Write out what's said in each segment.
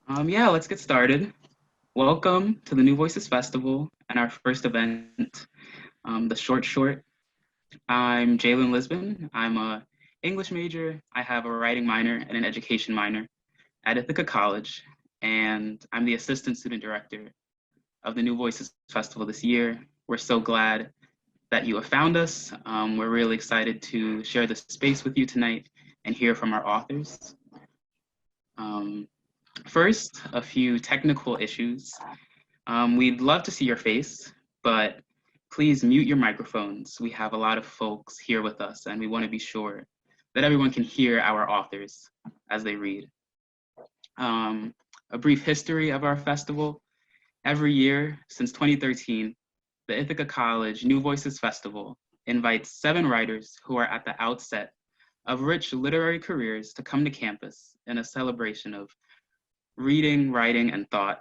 Yeah, let's get started. Welcome to the New Voices Festival and our first event, the Short Short. I'm Jalen Lisbon. I'm a English major. I have a writing minor and an education minor at Ithaca College, and I'm the assistant student director of the New Voices Festival this year. We're so glad that you have found us. We're really excited to share this space with you tonight and hear from our authors. Um, First, a few technical issues. We'd love to see your face, but please mute your microphones. We have a lot of folks here with us, and we want to be sure that everyone can hear our authors as they read. Um, a brief history of our festival. Every year since 2013, the Ithaca College New Voices Festival invites 7 writers who are at the outset of rich literary careers to come to campus in a celebration of reading, writing, and thought.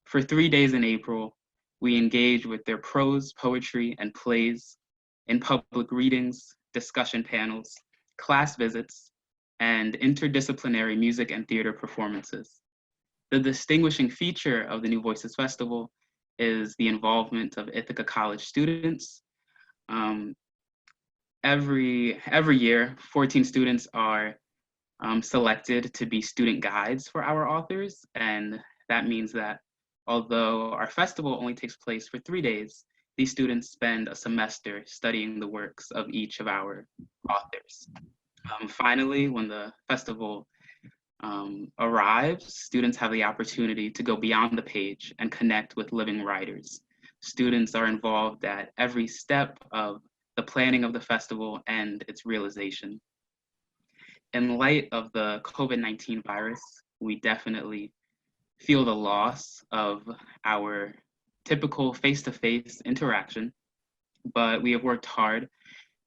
For 3 days in April, we engage with their prose, poetry, and plays in public readings, discussion panels, class visits, and interdisciplinary music and theater performances. The distinguishing feature of the New Voices Festival is the involvement of Ithaca College students. Um, every year, 14 students are selected to be student guides for our authors, and that means that although our festival only takes place for 3 days, these students spend a semester studying the works of each of our authors. Finally, when the festival arrives, students have the opportunity to go beyond the page and connect with living writers. Students are involved at every step of the planning of the festival and its realization. In light of the COVID-19 virus, we definitely feel the loss of our typical face-to-face interaction, but we have worked hard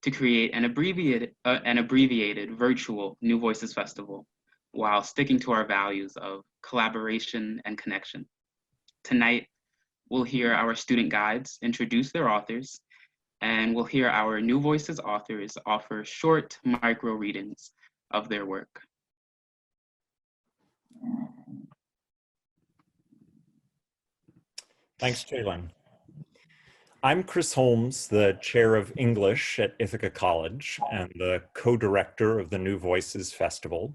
to create an abbreviated virtual New Voices Festival while sticking to our values of collaboration and connection. Tonight, we'll hear our student guides introduce their authors, and we'll hear our New Voices authors offer short micro readings of their work. Thanks, Jalen. I'm Chris Holmes, the chair of English at Ithaca College and the co-director of the New Voices Festival.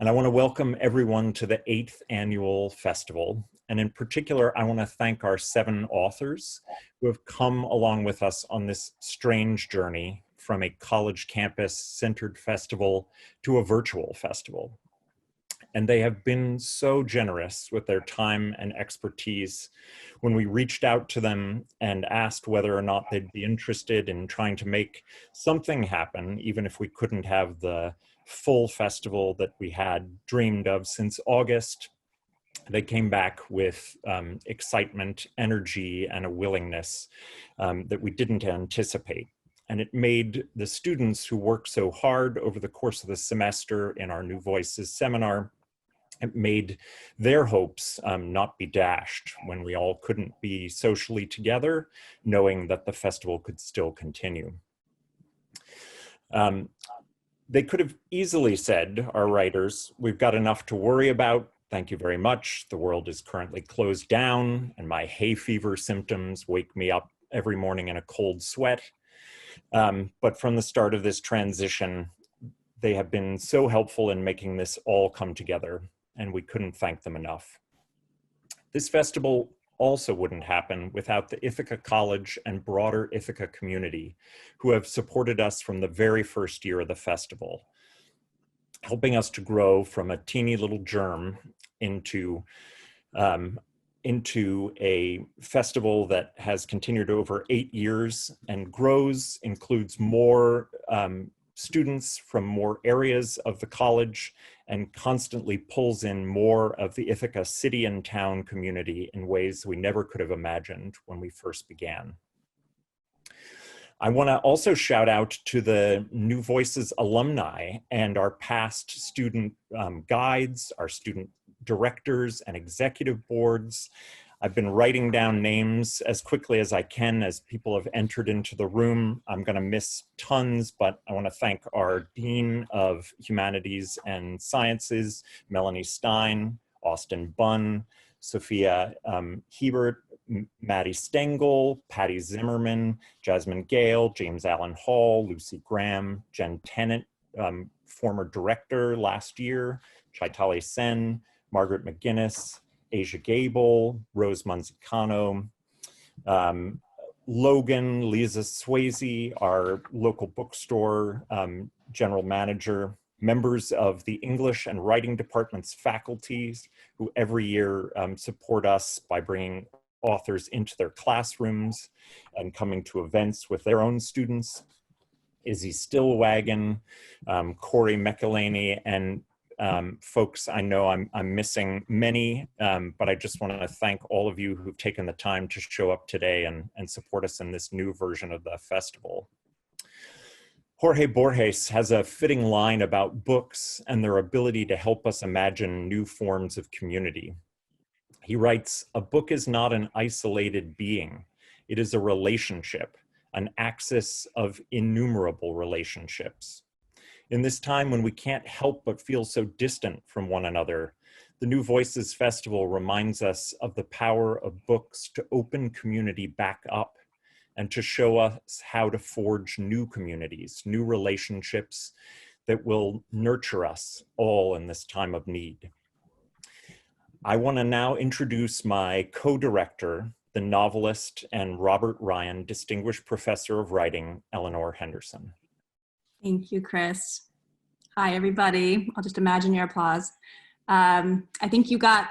And I want to welcome everyone to the 8th annual festival. And in particular, I want to thank our 7 authors who have come along with us on this strange journey from a college campus-centered festival to a virtual festival. And they have been so generous with their time and expertise. When we reached out to them and asked whether or not they'd be interested in trying to make something happen, even if we couldn't have the full festival that we had dreamed of since August, they came back with excitement, energy, and a willingness that we didn't anticipate. And it made the students who worked so hard over the course of the semester in our New Voices seminar, it made their hopes not be dashed when we all couldn't be socially together, knowing that the festival could still continue. They could have easily said, our writers, we've got enough to worry about. Thank you very much. The world is currently closed down and my hay fever symptoms wake me up every morning in a cold sweat. But from the start of this transition, they have been so helpful in making this all come together, and we couldn't thank them enough. This festival also wouldn't happen without the Ithaca College and broader Ithaca community, who have supported us from the very first year of the festival, helping us to grow from a teeny little germ into a festival that has continued over 8 years and grows, includes more students from more areas of the college, and constantly pulls in more of the Ithaca city and town community in ways we never could have imagined when we first began. I want to also shout out to the New Voices alumni and our past student guides, our student directors and executive boards. I've been writing down names as quickly as I can as people have entered into the room. I'm going to miss tons, but I want to thank our Dean of Humanities and Sciences, Melanie Stein, Austin Bunn, Sophia Hebert, Maddie Stengel, Patty Zimmerman, Jasmine Gale, James Allen Hall, Lucy Graham, Jen Tennant, former director last year, Chaitali Sen, Margaret McGinnis, Asia Gable, Rose Manzicano, Logan, Lisa Swayze, our local bookstore general manager, members of the English and writing department's faculties who every year support us by bringing authors into their classrooms and coming to events with their own students, Izzy Stillwagon, Corey McElhaney, and folks, I know I'm missing many, but I just want to thank all of you who've taken the time to show up today and support us in this new version of the festival. Jorge Borges has a fitting line about books and their ability to help us imagine new forms of community. He writes, "A book is not an isolated being. It is a relationship, an axis of innumerable relationships. In this time when we can't help but feel so distant from one another, the New Voices Festival reminds us of the power of books to open community back up and to show us how to forge new communities, new relationships that will nurture us all in this time of need." I want to now introduce my co-director, the novelist and Robert Ryan Distinguished Professor of Writing, Eleanor Henderson. Thank you, Chris. Hi, everybody. I'll just imagine your applause. I think you got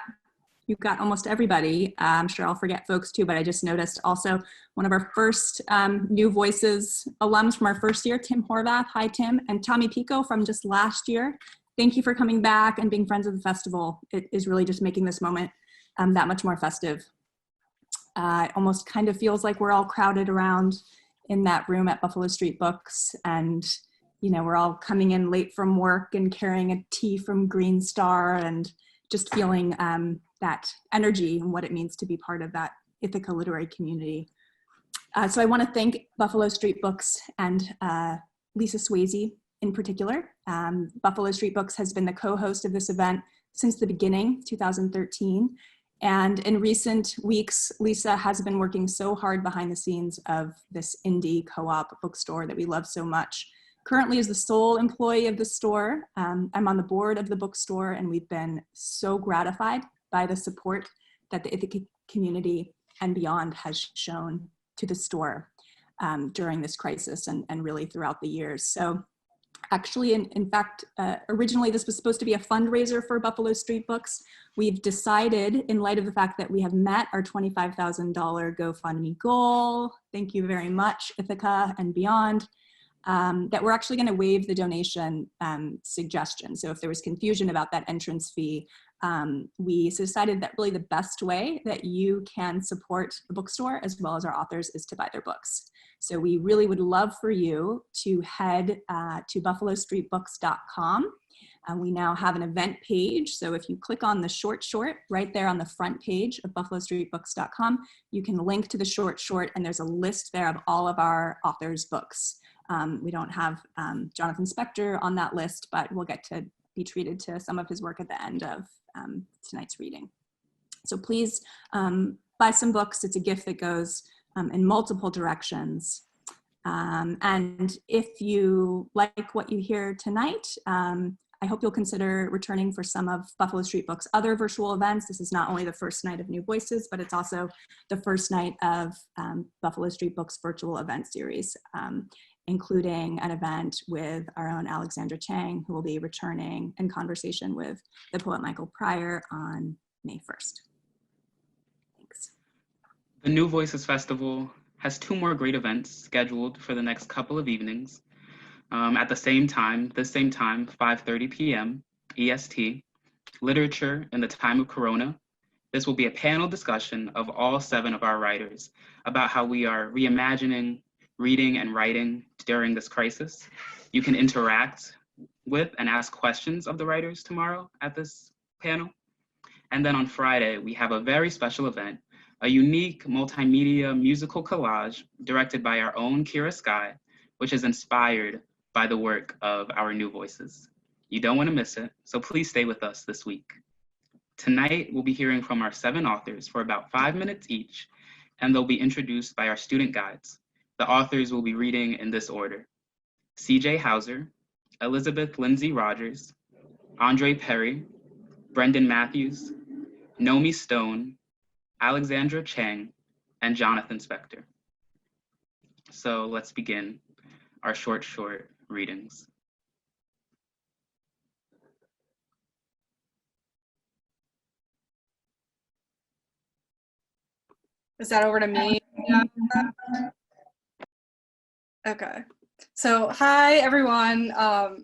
almost everybody. I'm sure I'll forget folks too, but I just noticed also one of our first New Voices alums from our first year, Tim Horvath. Hi, Tim. And Tommy Pico from just last year. Thank you for coming back and being friends of the festival. It is really just making this moment that much more festive. It almost kind of feels like we're all crowded around in that room at Buffalo Street Books, and you know, we're all coming in late from work and carrying a tea from Green Star and just feeling that energy and what it means to be part of that Ithaca literary community. So I want to thank Buffalo Street Books and Lisa Swayze in particular. Buffalo Street Books has been the co-host of this event since the beginning, 2013. And in recent weeks, Lisa has been working so hard behind the scenes of this indie co-op bookstore that we love so much. Currently is the sole employee of the store. I'm on the board of the bookstore, and we've been so gratified by the support that the Ithaca community and beyond has shown to the store during this crisis and really throughout the years. So actually, in fact, originally this was supposed to be a fundraiser for Buffalo Street Books. We've decided, in light of the fact that we have met our $25,000 GoFundMe goal, thank you very much, Ithaca and beyond, that we're actually going to waive the donation suggestion. So if there was confusion about that entrance fee, we decided that really the best way that you can support the bookstore as well as our authors is to buy their books. So we really would love for you to head to buffalostreetbooks.com. We now have an event page. So if you click on the short right there on the front page of buffalostreetbooks.com, you can link to the short, and there's a list there of all of our authors' books. We don't have Jonathan Spector on that list, but we'll get to be treated to some of his work at the end of tonight's reading. So please buy some books. It's a gift that goes in multiple directions. And if you like what you hear tonight, I hope you'll consider returning for some of Buffalo Street Books' other virtual events. This is not only the first night of New Voices, but it's also the first night of Buffalo Street Books' virtual event series, including an event with our own Alexandra Chang, who will be returning in conversation with the poet Michael Pryor on May 1st. Thanks. The New Voices Festival has 2 more great events scheduled for the next couple of evenings. At the same time, 5:30 p.m. EST, Literature in the Time of Corona. This will be a panel discussion of all 7 of our writers about how we are reimagining reading and writing during this crisis. You can interact with and ask questions of the writers tomorrow at this panel. And then on Friday, we have a very special event, a unique multimedia musical collage directed by our own Kira Sky, which is inspired by the work of our New Voices. You don't want to miss it, so please stay with us this week. Tonight, we'll be hearing from our 7 authors for about 5 minutes each, and they'll be introduced by our student guides. The authors will be reading in this order: CJ Hauser, Elizabeth Lindsay Rogers, Andre Perry, Brendan Mathews, Nomi Stone, Alexandra Chang, and Jonathan Spector. So let's begin our short readings. Is that over to me? Yeah. Okay. So hi, everyone.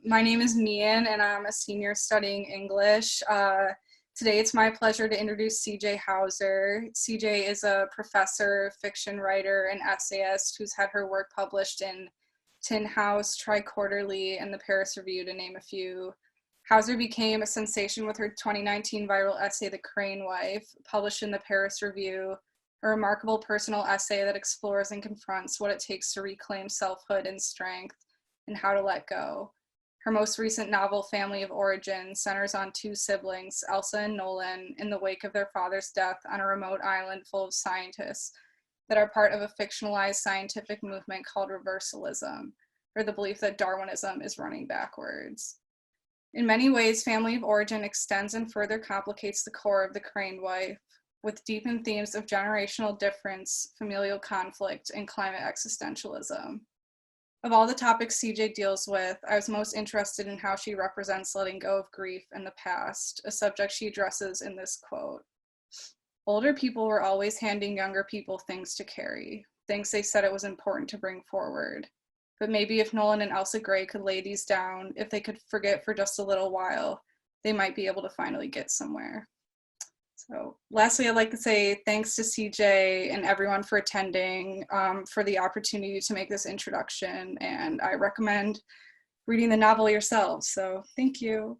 My name is Mian, and I'm a senior studying English. Today, it's my pleasure to introduce CJ Hauser. CJ is a professor, fiction writer, and essayist who's had her work published in Tin House, Tri-Quarterly, and the Paris Review, to name a few. Hauser became a sensation with her 2019 viral essay, The Crane Wife, published in the Paris Review, a remarkable personal essay that explores and confronts what it takes to reclaim selfhood and strength and how to let go. Her most recent novel, Family of Origin, centers on 2 siblings, Elsa and Nolan, in the wake of their father's death on a remote island full of scientists that are part of a fictionalized scientific movement called reversalism, or the belief that Darwinism is running backwards. In many ways, Family of Origin extends and further complicates the core of The Crane Wife, with deepened themes of generational difference, familial conflict, and climate existentialism. Of all the topics CJ deals with, I was most interested in how she represents letting go of grief in the past, a subject she addresses in this quote. Older people were always handing younger people things to carry, things they said it was important to bring forward. But maybe if Nolan and Elsa Gray could lay these down, if they could forget for just a little while, they might be able to finally get somewhere. So lastly, I'd like to say thanks to CJ and everyone for attending, for the opportunity to make this introduction, and I recommend reading the novel yourselves. So thank you.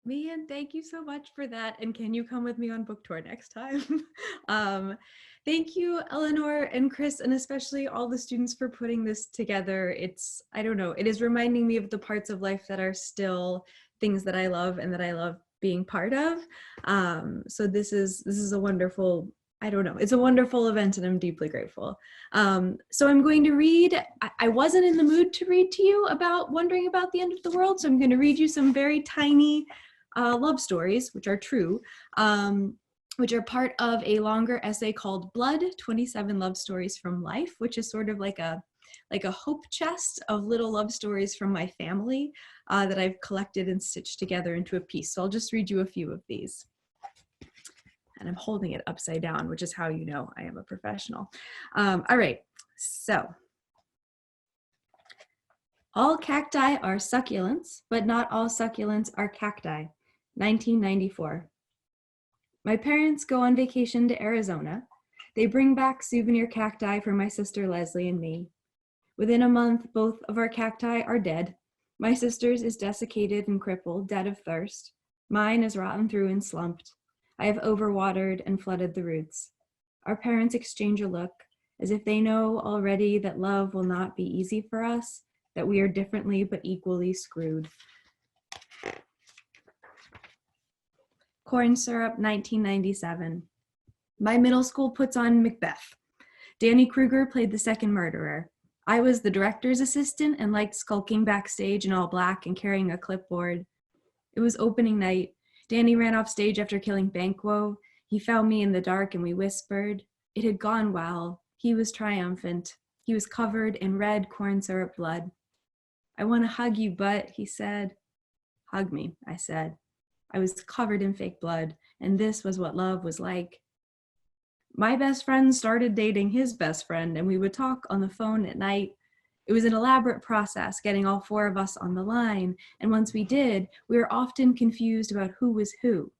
Man, thank you so much for that. And can you come with me on book tour next time? Thank you, Eleanor and Chris, and especially all the students for putting this together. It's, I don't know, it is reminding me of the parts of life that are still things that I love and that I love being part of. So this is a wonderful, I don't know, it's a wonderful event and I'm deeply grateful. So I'm going to read, I wasn't in the mood to read to you about wondering about the end of the world, so I'm going to read you some very tiny love stories, which are true, which are part of a longer essay called Blood, 27 Love Stories from Life, which is sort of like a hope chest of little love stories from my family that I've collected and stitched together into a piece. So I'll just read you a few of these. And I'm holding it upside down, which is how you know I am a professional. All right, so. All cacti are succulents, but not all succulents are cacti. 1994. My parents go on vacation to Arizona. They bring back souvenir cacti for my sister Leslie and me. Within a month, both of our cacti are dead. My sister's is desiccated and crippled, dead of thirst. Mine is rotten through and slumped. I have overwatered and flooded the roots. Our parents exchange a look, as if they know already that love will not be easy for us, that we are differently but equally screwed. Corn Syrup, 1997. My middle school puts on Macbeth. Danny Kruger played the second murderer. I was the director's assistant and liked skulking backstage in all black and carrying a clipboard. It was opening night. Danny ran off stage after killing Banquo. He found me in the dark and we whispered. It had gone well. He was triumphant. He was covered in red corn syrup blood. I want to hug you, but, he said. Hug me, I said. I was covered in fake blood, and this was what love was like. My best friend started dating his best friend, and we would talk on the phone at night. It was an elaborate process, getting all 4 of us on the line, and once we did, we were often confused about who was who.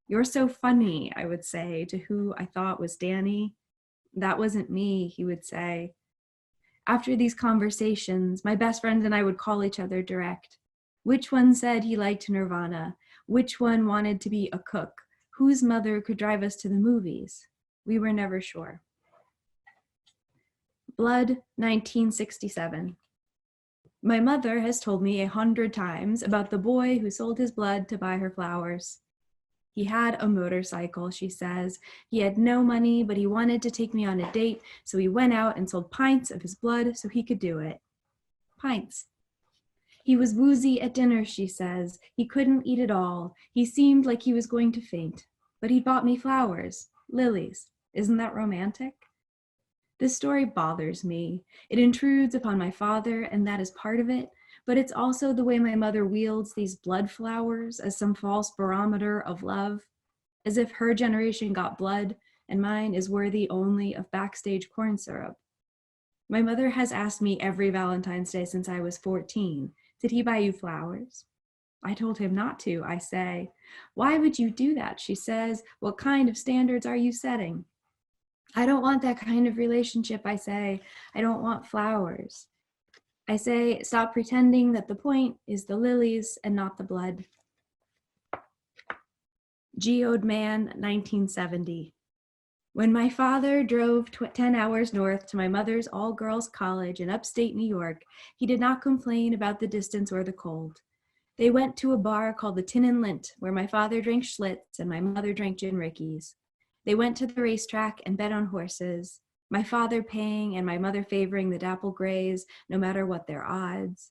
You're so funny, I would say, to who I thought was Danny. That wasn't me, he would say. After these conversations, my best friend and I would call each other direct. Which one said he liked Nirvana? Which one wanted to be a cook? Whose mother could drive us to the movies? We were never sure. Blood, 1967. My mother has told me 100 times about the boy who sold his blood to buy her flowers. He had a motorcycle, she says. He had no money, but he wanted to take me on a date, so he went out and sold pints of his blood so he could do it. Pints. He was woozy at dinner, she says. He couldn't eat at all. He seemed like he was going to faint. But he bought me flowers, lilies. Isn't that romantic? This story bothers me. It intrudes upon my father, and that is part of it, but it's also the way my mother wields these blood flowers as some false barometer of love, as if her generation got blood and mine is worthy only of backstage corn syrup. My mother has asked me every Valentine's Day since I was 14, did he buy you flowers? I told him not to, I say. Why would you do that? She says. What kind of standards are you setting? I don't want that kind of relationship, I say. I don't want flowers. I say, stop pretending that the point is the lilies and not the blood. Geode Man, 1970. When my father drove 10 hours north to my mother's all-girls college in upstate New York, he did not complain about the distance or the cold. They went to a bar called the Tin and Lint, where my father drank Schlitz and my mother drank gin Rickeys. They went to the racetrack and bet on horses, my father paying and my mother favoring the dapple grays, no matter what their odds.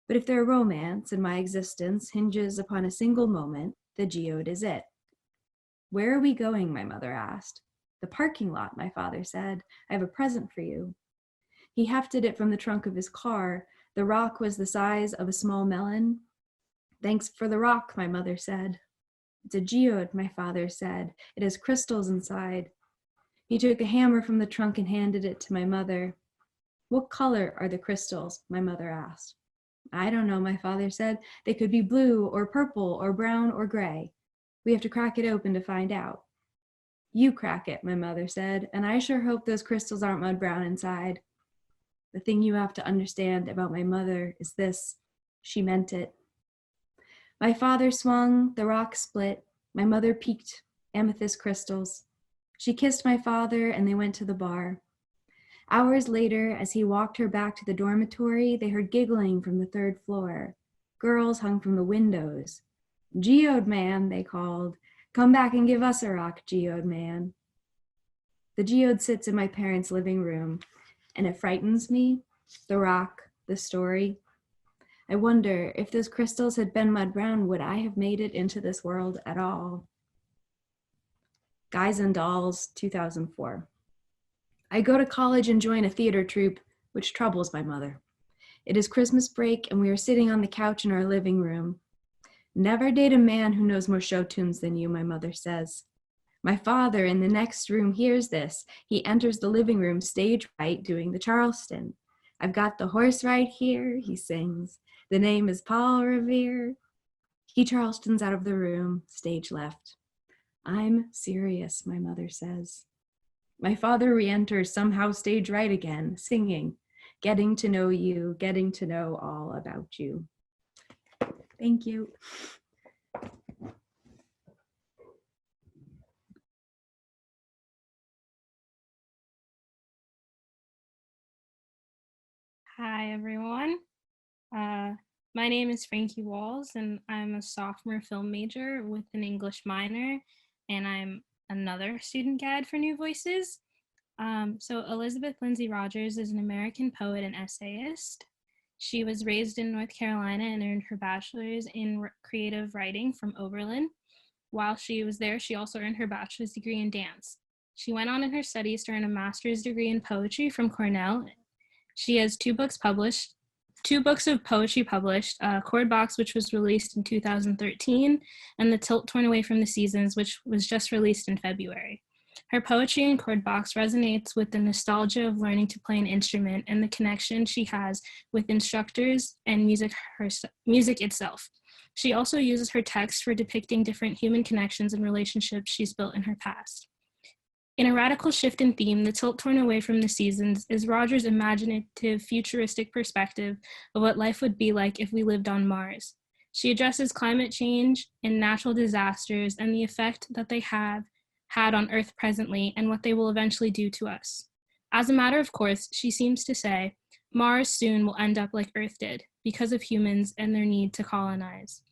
But if their romance and my existence hinges upon a single moment, the geode is it. Where are we going, my mother asked. The parking lot, my father said. I have a present for you. He hefted it from the trunk of his car. The rock was the size of a small melon. Thanks for the rock, my mother said. It's a geode, my father said. It has crystals inside. He took a hammer from the trunk and handed it to my mother. What color are the crystals? My mother asked. I don't know, my father said. They could be blue or purple or brown or gray. We have to crack it open to find out. You crack it, my mother said, and I sure hope those crystals aren't mud brown inside. The thing you have to understand about my mother is this. She meant it. My father swung, the rock split. My mother peeked, amethyst crystals. She kissed my father and they went to the bar. Hours later, as he walked her back to the dormitory, they heard giggling from the third floor. Girls hung from the windows. Geode Man, they called. Come back and give us a rock, Geode Man. The geode sits in my parents' living room, and it frightens me, the rock, the story. I wonder if those crystals had been mud brown, would I have made it into this world at all? Guys and Dolls, 2004. I go to college and join a theater troupe, which troubles my mother. It is Christmas break and we are sitting on the couch in our living room. Never date a man who knows more show tunes than you, my mother says. My father in the next room hears this. He enters the living room stage right doing the Charleston. I've got the horse right here, he sings. The name is Paul Revere. He Charlestons out of the room, stage left. I'm serious, my mother says. My father re-enters somehow stage right again, singing, getting to know you, getting to know all about you. Thank you. Hi, everyone. My name is Frankie Walls, and I'm a sophomore film major with an English minor, and I'm another student guide for New Voices. So Elizabeth Lindsay Rogers is an American poet and essayist. She was raised in North Carolina and earned her bachelor's in creative writing from Oberlin. While she was there, she also earned her bachelor's degree in dance. She went on in her studies to earn a master's degree in poetry from Cornell. She has two books of poetry published, Chord Box, which was released in 2013, and The Tilt Torn Away from the Seasons, which was just released in February. Her poetry in Chord Box resonates with the nostalgia of learning to play an instrument and the connection she has with instructors and music itself. She also uses her text for depicting different human connections and relationships she's built in her past. In a radical shift in theme, The Tilt Torn Away from the Seasons is Rogers' imaginative, futuristic perspective of what life would be like if we lived on Mars. She addresses climate change and natural disasters and the effect that they have had on Earth presently and what they will eventually do to us. As a matter of course, she seems to say, Mars soon will end up like Earth did. because of humans and their need to colonize.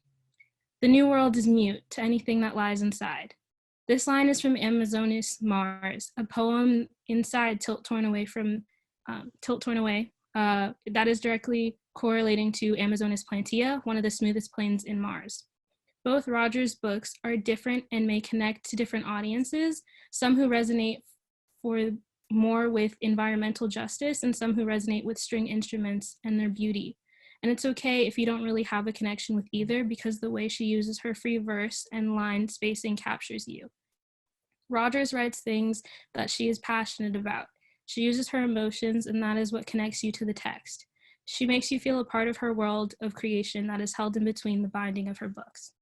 The New World is mute to anything that lies inside. This line is from Amazonas Mars, a poem inside Tilt Torn Away that is directly correlating to Amazonas Plantia, one of the smoothest plains in Mars. Both Rogers' books are different and may connect to different audiences, some who resonate for more with environmental justice and some who resonate with string instruments and their beauty. And it's okay if you don't really have a connection with either, because the way she uses her free verse and line spacing captures you. Rogers writes things that she is passionate about. She uses her emotions, and that is what connects you to the text. She makes you feel a part of her world of creation that is held in between the binding of her books.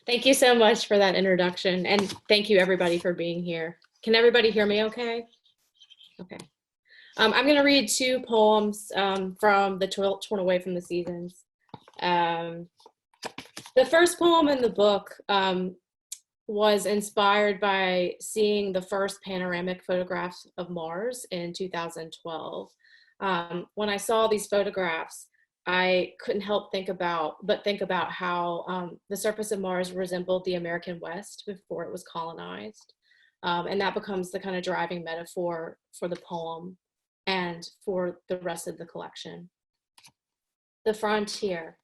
Thank you so much for that introduction, and thank you everybody for being here. Can everybody hear me okay? Okay. I'm going to read two poems from the Torn Away from the Seasons. The first poem in the book was inspired by seeing the first panoramic photographs of Mars in 2012. When I saw these photographs, I couldn't help think about how the surface of Mars resembled the American West before it was colonized. And that becomes the kind of driving metaphor for the poem and for the rest of the collection. The frontier.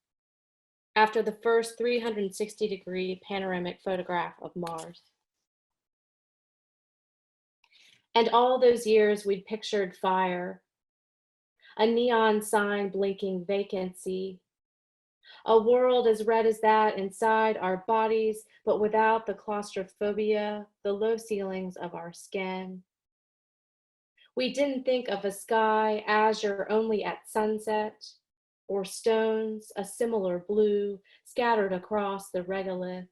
After the first 360-degree panoramic photograph of Mars. And all those years we'd pictured fire, a neon sign blinking vacancy, a world as red as that inside our bodies, but without the claustrophobia, the low ceilings of our skin. We didn't think of a sky azure only at sunset, or stones, a similar blue, scattered across the regolith.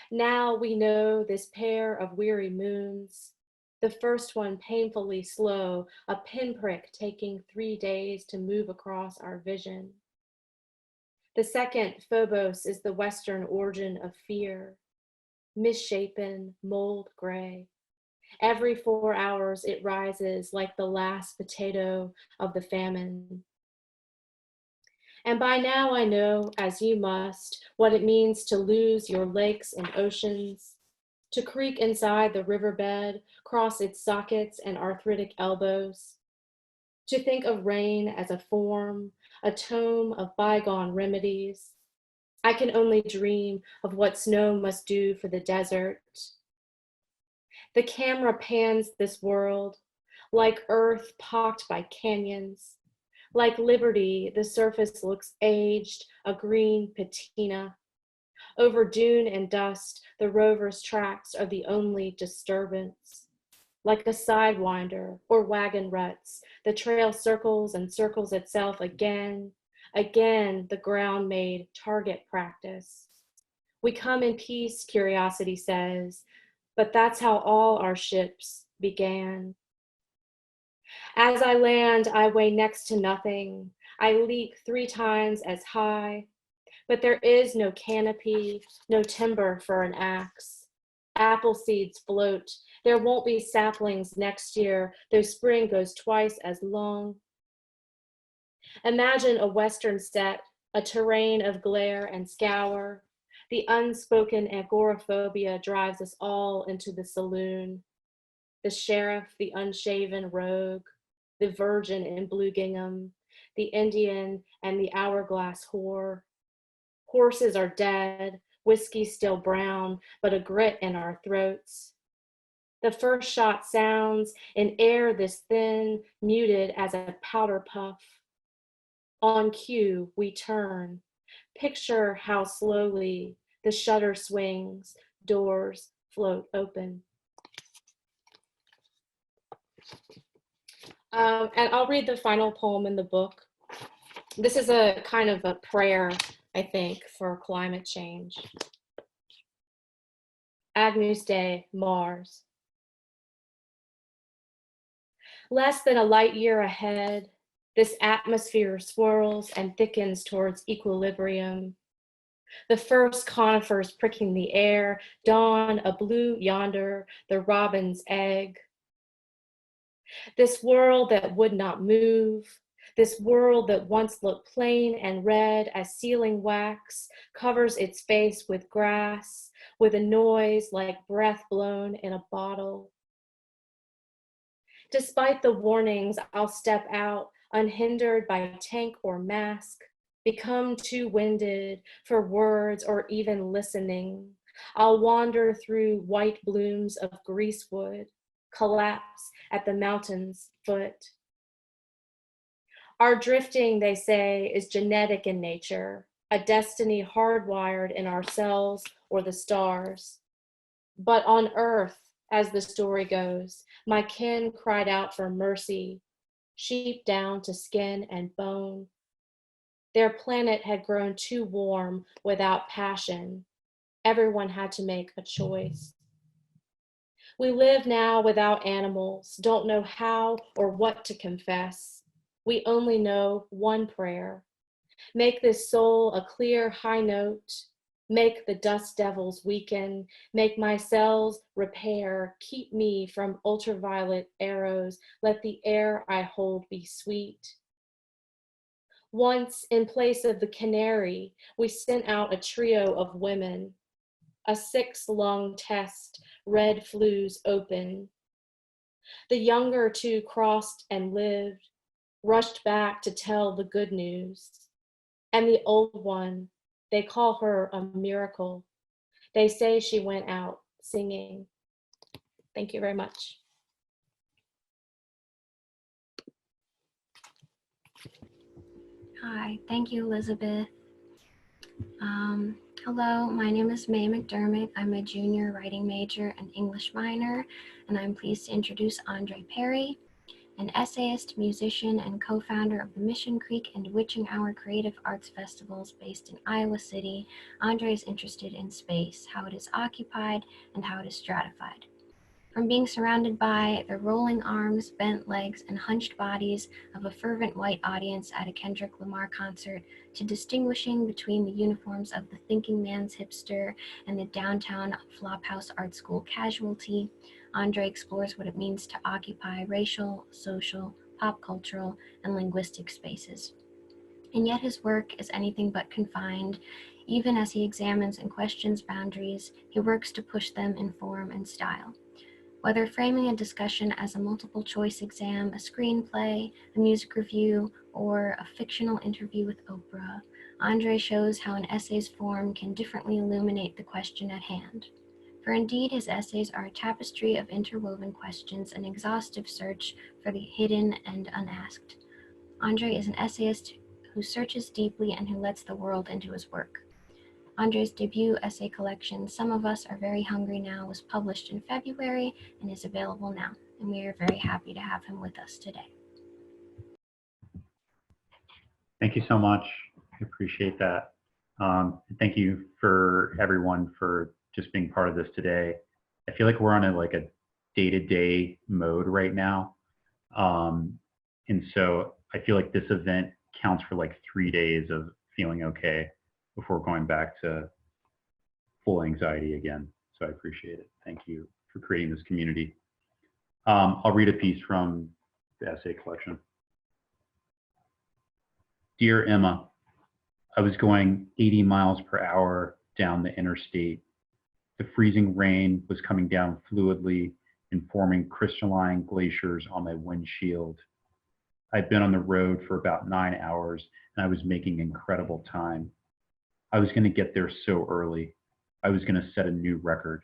Now we know this pair of weary moons, the first one painfully slow, a pinprick taking 3 days to move across our vision. The second, Phobos, is the Western origin of fear, misshapen, mold gray. Every 4 hours it rises like the last potato of the famine. And by now I know, as you must, what it means to lose your lakes and oceans, to creak inside the riverbed, cross its sockets and arthritic elbows, to think of rain as a form, a tome of bygone remedies. I can only dream of what snow must do for the desert. The camera pans this world, like earth pocked by canyons. Like liberty, the surface looks aged, a green patina. Over dune and dust, the rover's tracks are the only disturbance. Like a sidewinder or wagon ruts, the trail circles and circles itself again. Again, the ground made target practice. We come in peace, curiosity says, but that's how all our ships began. As I land, I weigh next to nothing. I leap 3 times as high, but there is no canopy, no timber for an axe. Apple seeds float. There won't be saplings next year, though spring goes twice as long. Imagine a Western set, a terrain of glare and scour. The unspoken agoraphobia drives us all into the saloon. The sheriff, the unshaven rogue, the virgin in blue gingham, the Indian and the hourglass whore. Horses are dead, whiskey still brown, but a grit in our throats. The first shot sounds in air this thin, muted as a powder puff. On cue, we turn. Picture how slowly the shutter swings, doors float open. And I'll read the final poem in the book. This is a kind of a prayer, I think, for climate change. Agnus Dei, Mars. Less than a light year ahead, this atmosphere swirls and thickens towards equilibrium. The first conifers pricking the air, dawn a blue yonder, the robin's egg. This world that would not move, this world that once looked plain and red as sealing wax covers its face with grass, with a noise like breath blown in a bottle. Despite the warnings, I'll step out unhindered by tank or mask, become too winded for words or even listening. I'll wander through white blooms of greasewood, collapse at the mountain's foot. Our drifting, they say, is genetic in nature, a destiny hardwired in our cells or the stars. But on earth, as the story goes, my kin cried out for mercy, sheep down to skin and bone. Their planet had grown too warm without passion. Everyone had to make a choice. We live now without animals, don't know how or what to confess. We only know one prayer. Make this soul a clear high note. Make the dust devils weaken. Make my cells repair. Keep me from ultraviolet arrows. Let the air I hold be sweet. Once, in place of the canary, we sent out a trio of women. A 6-lung test, red flues open. The younger two crossed and lived, rushed back to tell the good news. And the old one, they call her a miracle. They say she went out singing. Thank you very much. Hi, thank you, Elizabeth. Hello, my name is May McDermott. I'm a junior writing major and English minor, and I'm pleased to introduce Andre Perry, an essayist, musician, and co-founder of the Mission Creek and Witching Hour Creative Arts Festivals based in Iowa City. Andre is interested in space, how it is occupied, and how it is stratified. From being surrounded by the rolling arms, bent legs, and hunched bodies of a fervent white audience at a Kendrick Lamar concert, to distinguishing between the uniforms of the thinking man's hipster and the downtown Flophouse Art School casualty, Andre explores what it means to occupy racial, social, pop cultural, and linguistic spaces. And yet his work is anything but confined. Even as he examines and questions boundaries, he works to push them in form and style. Whether framing a discussion as a multiple choice exam, a screenplay, a music review, or a fictional interview with Oprah, Andre shows how an essay's form can differently illuminate the question at hand. For indeed, his essays are a tapestry of interwoven questions, an exhaustive search for the hidden and unasked. Andre is an essayist who searches deeply and who lets the world into his work. Andre's debut essay collection, Some of Us Are Very Hungry Now, was published in February and is available now, and we are very happy to have him with us today. Thank you so much. I appreciate that. Thank you for everyone for just being part of this today. I feel like we're on a day-to-day mode right now. And so I feel like this event counts for 3 days of feeling okay before going back to full anxiety again. So I appreciate it. Thank you for creating this community. I'll read a piece from the essay collection. Dear Emma, I was going 80 miles per hour down the interstate. The freezing rain was coming down fluidly and forming crystalline glaciers on my windshield. I'd been on the road for about 9 hours and I was making incredible time. I was going to get there so early. I was going to set a new record.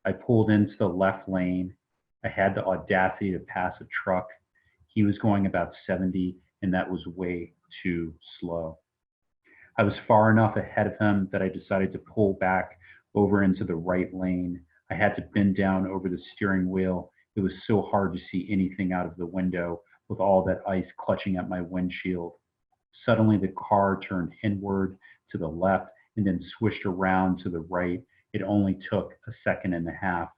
I pulled into the left lane. I had the audacity to pass a truck. He was going about 70, and that was way too slow. I was far enough ahead of him that I decided to pull back over into the right lane. I had to bend down over the steering wheel. It was so hard to see anything out of the window with all that ice clutching at my windshield. Suddenly the car turned inward to the left and then swished around to the right. It only took a second and a half.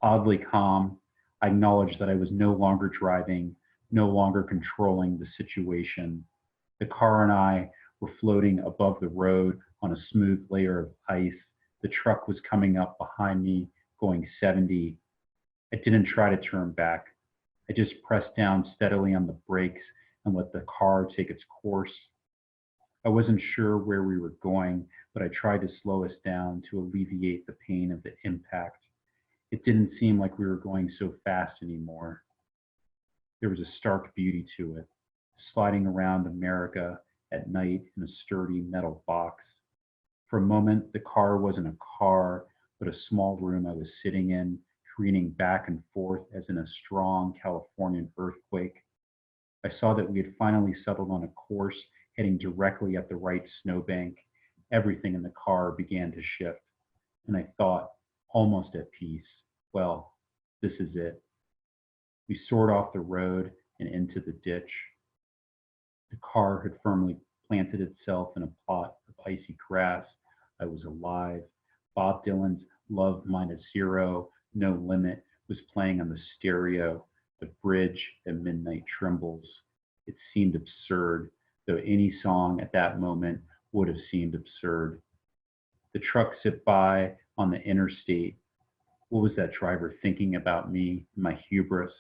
Oddly calm, I acknowledged that I was no longer driving, no longer controlling the situation. The car and I were floating above the road on a smooth layer of ice. The truck was coming up behind me, going 70. I didn't try to turn back. I just pressed down steadily on the brakes and let the car take its course. I wasn't sure where we were going, but I tried to slow us down to alleviate the pain of the impact. It didn't seem like we were going so fast anymore. There was a stark beauty to it, sliding around America at night in a sturdy metal box. For a moment, the car wasn't a car, but a small room I was sitting in, careening back and forth as in a strong Californian earthquake. I saw that we had finally settled on a course heading directly at the right snowbank. Everything in the car began to shift, and I thought, almost at peace, well, this is it. We soared off the road and into the ditch. The car had firmly planted itself in a plot of icy grass. I was alive. Bob Dylan's Love Minus Zero, No Limit was playing on the stereo. The bridge at midnight trembles. It seemed absurd, though any song at that moment would have seemed absurd. The truck zipped by on the interstate. What was that driver thinking about me, my hubris?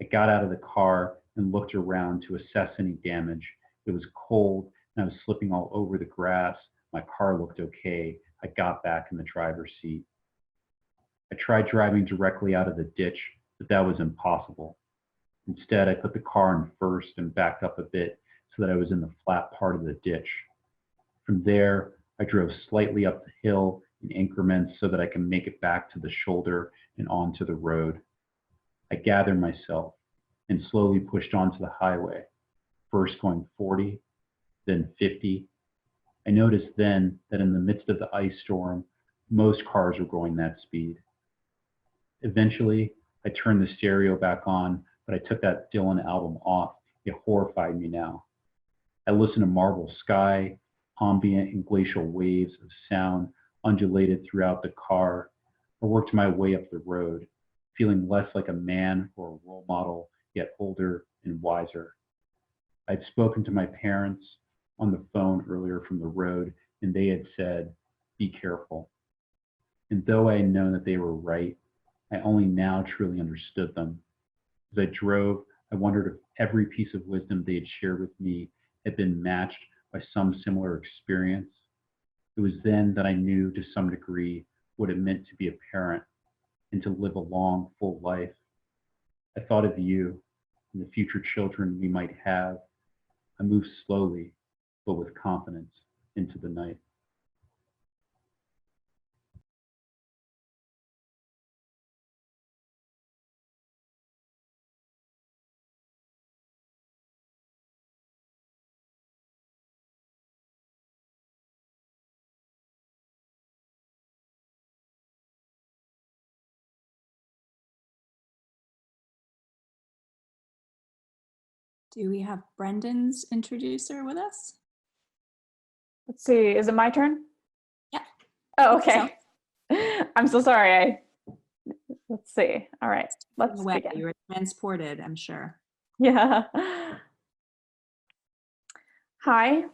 I got out of the car and looked around to assess any damage. It was cold and I was slipping all over the grass. My car looked okay. I got back in the driver's seat. I tried driving directly out of the ditch, but that was impossible. Instead, I put the car in first and backed up a bit so that I was in the flat part of the ditch. From there, I drove slightly up the hill in increments so that I could make it back to the shoulder and onto the road. I gathered myself and slowly pushed onto the highway, first going 40, then 50. I noticed then that in the midst of the ice storm, most cars were going that speed. Eventually, I turned the stereo back on, but I took that Dylan album off. It horrified me now. I listened to Marble Sky, ambient and glacial waves of sound undulated throughout the car. I worked my way up the road, feeling less like a man or a role model, yet older and wiser. I'd spoken to my parents on the phone earlier from the road, and they had said, "Be careful." And though I had known that they were right, I only now truly understood them. As I drove, I wondered if every piece of wisdom they had shared with me had been matched by some similar experience. It was then that I knew to some degree what it meant to be a parent and to live a long, full life. I thought of you and the future children we might have. I moved slowly, but with confidence, into the night. Do we have Brendan's introducer with us? Let's see, is it my turn? Yeah. Oh, okay. I'm so sorry. Let's see. All right, let's begin. You were transported, I'm sure. Yeah. Hi,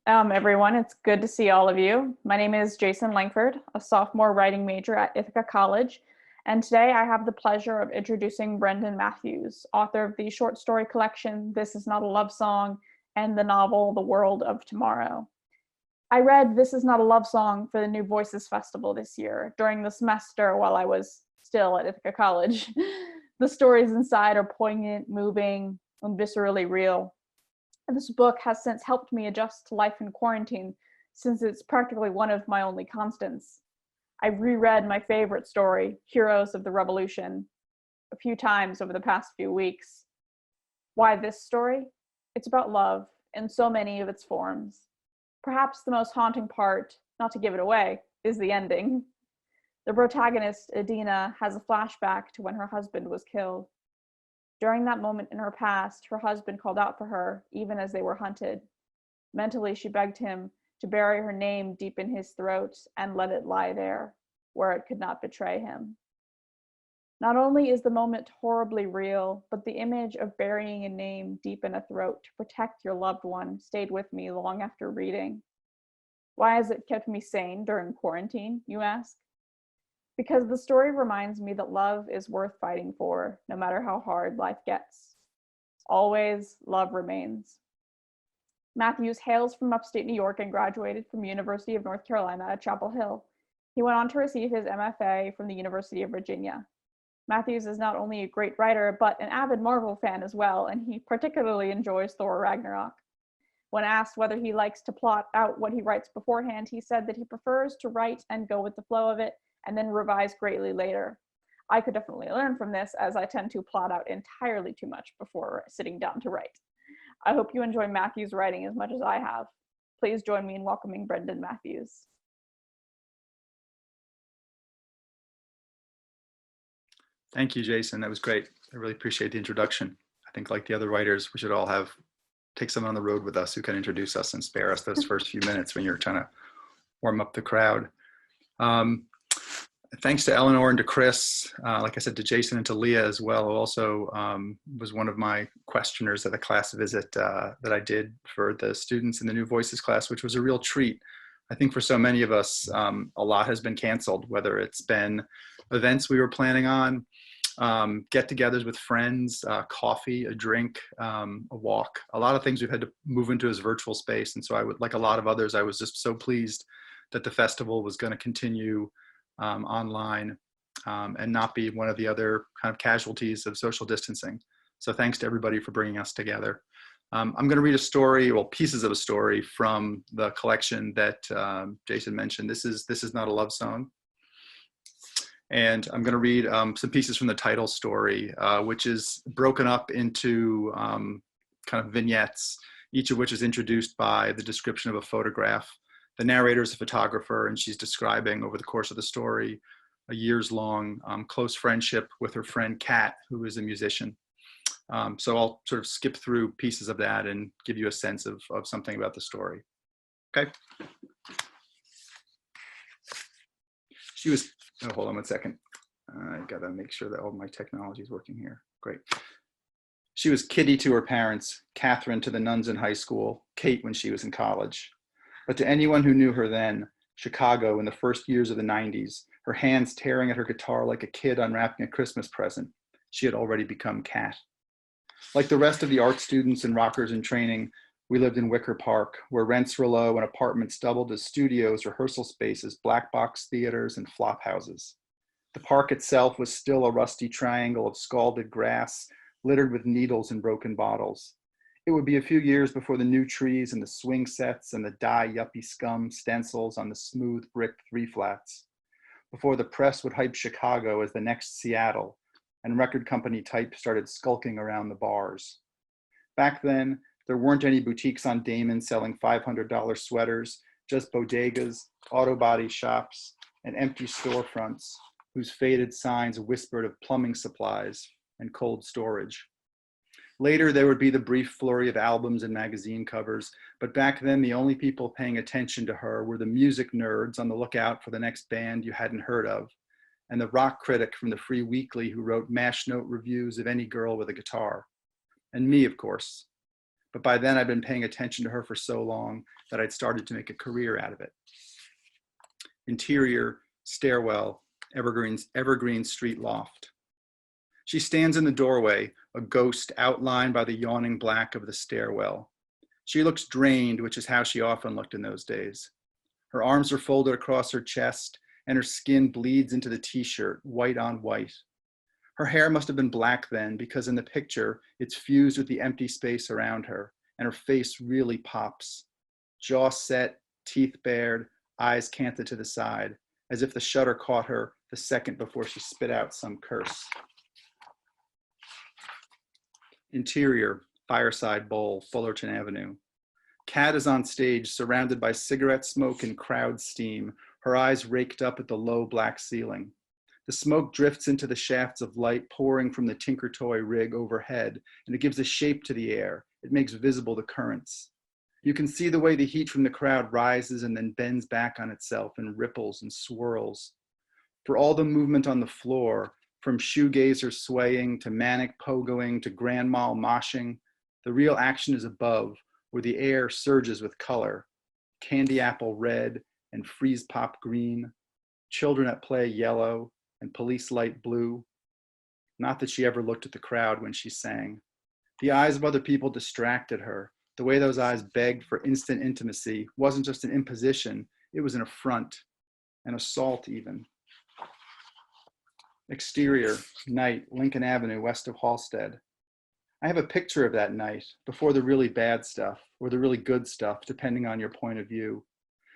everyone. It's good to see all of you. My name is Jason Langford, a sophomore writing major at Ithaca College. And today I have the pleasure of introducing Brendan Mathews, author of the short story collection, This Is Not a Love Song, and the novel, The World of Tomorrow. I read This Is Not a Love Song for the New Voices Festival this year during the semester while I was still at Ithaca College. The stories inside are poignant, moving, and viscerally real. And this book has since helped me adjust to life in quarantine, since it's practically one of my only constants. I've reread my favorite story, Heroes of the Revolution, a few times over the past few weeks. Why this story? It's about love in so many of its forms. Perhaps the most haunting part, not to give it away, is the ending. The protagonist, Adina, has a flashback to when her husband was killed. During that moment in her past, her husband called out for her, even as they were hunted. Mentally, she begged him to bury her name deep in his throat and let it lie there, where it could not betray him. Not only is the moment horribly real, but the image of burying a name deep in a throat to protect your loved one stayed with me long after reading. Why has it kept me sane during quarantine, you ask? because the story reminds me that love is worth fighting for, no matter how hard life gets. Always, love remains. Mathews hails from upstate New York and graduated from University of North Carolina at Chapel Hill. He went on to receive his MFA from the University of Virginia. Mathews is not only a great writer, but an avid Marvel fan as well, and he particularly enjoys Thor Ragnarok. When asked whether he likes to plot out what he writes beforehand, he said that he prefers to write and go with the flow of it, and then revise greatly later. I could definitely learn from this, as I tend to plot out entirely too much before sitting down to write. I hope you enjoy Mathews' writing as much as I have. Please join me in welcoming Brendan Mathews. Thank you, Jason. That was great. I really appreciate the introduction. I think, like the other writers, we should all take someone on the road with us who can introduce us and spare us those first few minutes when you're trying to warm up the crowd. Thanks to Eleanor and to Chris, like I said, to Jason and to Leah as well, who also was one of my questioners at the class visit that I did for the students in the New Voices class, which was a real treat. I think for so many of us, a lot has been canceled, whether it's been events we were planning on, get-togethers with friends, coffee, a drink, a walk. A lot of things we've had to move into as virtual space. And so I would, like a lot of others, I was just so pleased that the festival was going to continue online and not be one of the other kind of casualties of social distancing. So thanks to everybody for bringing us together. I'm going to read a story, well, pieces of a story from the collection that Jason mentioned. This is not a love song. And I'm going to read some pieces from the title story, which is broken up into kind of vignettes, each of which is introduced by the description of a photograph. The narrator is a photographer, and she's describing over the course of the story a years-long close friendship with her friend Kat, who is a musician. So I'll sort of skip through pieces of that and give you a sense of something about the story. Okay. She was, oh, hold on one second. I gotta make sure that all my technology is working here. Great. She was Kitty to her parents, Catherine to the nuns in high school, Kate when she was in college. But to anyone who knew her then, Chicago in the first years of the 90s, her hands tearing at her guitar like a kid unwrapping a Christmas present, she had already become Kat. Like the rest of the art students and rockers in training, we lived in Wicker Park, where rents were low and apartments doubled as studios, rehearsal spaces, black box theaters, and flop houses. The park itself was still a rusty triangle of scalded grass, littered with needles and broken bottles. It would be a few years before the new trees and the swing sets and the dye yuppie scum stencils on the smooth brick 3-flats, before the press would hype Chicago as the next Seattle, and record company type started skulking around the bars. Back then, there weren't any boutiques on Damon selling $500 sweaters, just bodegas, auto body shops, and empty storefronts whose faded signs whispered of plumbing supplies and cold storage. Later, there would be the brief flurry of albums and magazine covers, but back then the only people paying attention to her were the music nerds on the lookout for the next band you hadn't heard of, and the rock critic from the Free Weekly who wrote mash note reviews of any girl with a guitar. And me, of course. But by then I'd been paying attention to her for so long that I'd started to make a career out of it. Interior, stairwell, evergreen street loft. She stands in the doorway, a ghost outlined by the yawning black of the stairwell. She looks drained, which is how she often looked in those days. Her arms are folded across her chest, and her skin bleeds into the t-shirt, white on white. Her hair must have been black then, because in the picture, it's fused with the empty space around her, and her face really pops. Jaw set, teeth bared, eyes canted to the side, as if the shutter caught her the second before she spit out some curse. Interior, fireside bowl, Fullerton Avenue. Kat is on stage, surrounded by cigarette smoke and crowd steam, her eyes raked up at the low black ceiling. The smoke drifts into the shafts of light pouring from the Tinker Toy rig overhead, and it gives a shape to the air. It makes visible the currents. You can see the way the heat from the crowd rises and then bends back on itself and ripples and swirls. For all the movement on the floor, from shoegazer swaying to manic pogoing to grand mal moshing, the real action is above, where the air surges with color, candy apple red and freeze pop green, children at play yellow and police light blue. Not that she ever looked at the crowd when she sang. The eyes of other people distracted her. The way those eyes begged for instant intimacy wasn't just an imposition, it was an affront, an assault even. Exterior, night, Lincoln Avenue, west of Halsted. I have a picture of that night, before the really bad stuff, or the really good stuff, depending on your point of view.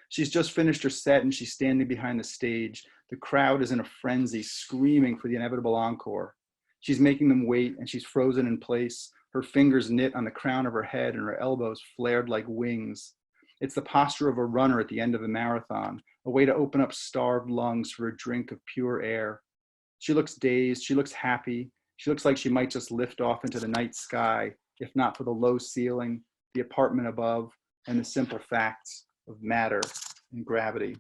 She's just finished her set and she's standing behind the stage. The crowd is in a frenzy, screaming for the inevitable encore. She's making them wait and she's frozen in place, her fingers knit on the crown of her head and her elbows flared like wings. It's the posture of a runner at the end of a marathon, a way to open up starved lungs for a drink of pure air. She looks dazed, she looks happy. She looks like she might just lift off into the night sky, if not for the low ceiling, the apartment above, and the simple facts of matter and gravity.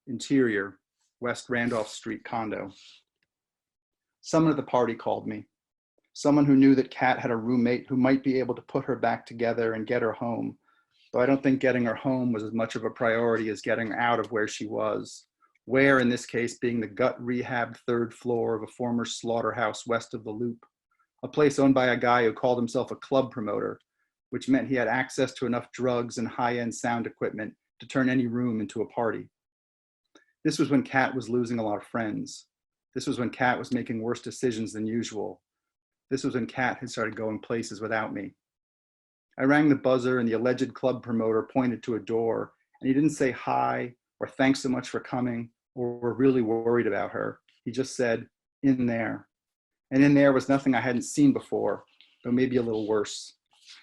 Interior, West Randolph Street condo. Someone at the party called me. Someone who knew that Kat had a roommate who might be able to put her back together and get her home. Though I don't think getting her home was as much of a priority as getting her out of where she was. Where, in this case, being the gut rehab third floor of a former slaughterhouse west of the Loop, a place owned by a guy who called himself a club promoter, which meant he had access to enough drugs and high-end sound equipment to turn any room into a party. This was when Kat was losing a lot of friends. This was when Kat was making worse decisions than usual. This was when Kat had started going places without me. I rang the buzzer and the alleged club promoter pointed to a door, and he didn't say hi or thanks so much for coming or we're really worried about her. He just said, in there. And in there was nothing I hadn't seen before, though maybe a little worse.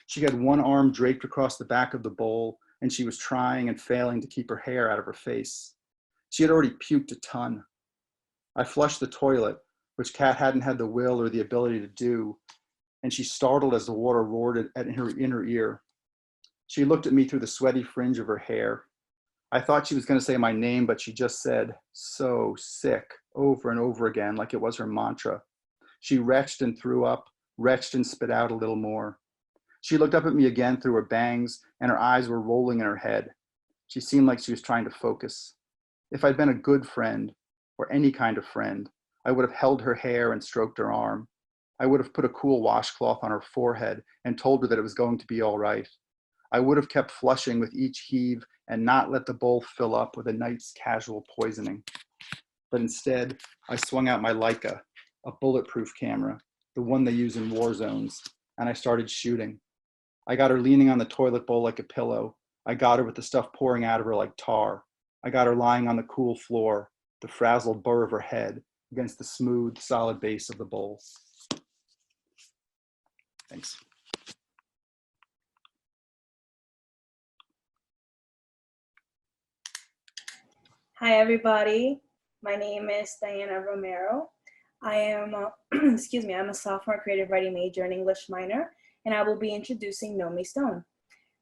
She had one arm draped across the back of the bowl, and she was trying and failing to keep her hair out of her face. She had already puked a ton. I flushed the toilet, which Kat hadn't had the will or the ability to do, and she startled as the water roared in her ear. She looked at me through the sweaty fringe of her hair. I thought she was going to say my name, but she just said, so sick, over and over again, like it was her mantra. She retched and threw up, retched and spit out a little more. She looked up at me again through her bangs, and her eyes were rolling in her head. She seemed like she was trying to focus. If I'd been a good friend, or any kind of friend, I would have held her hair and stroked her arm. I would have put a cool washcloth on her forehead and told her that it was going to be all right. I would have kept flushing with each heave and not let the bowl fill up with a night's casual poisoning. But instead, I swung out my Leica, a bulletproof camera, the one they use in war zones, and I started shooting. I got her leaning on the toilet bowl like a pillow. I got her with the stuff pouring out of her like tar. I got her lying on the cool floor, the frazzled burr of her head against the smooth, solid base of the bowl. Thanks. Hi, everybody. My name is Diana Romero. I am, I'm a sophomore creative writing major and English minor, and I will be introducing Nomi Stone.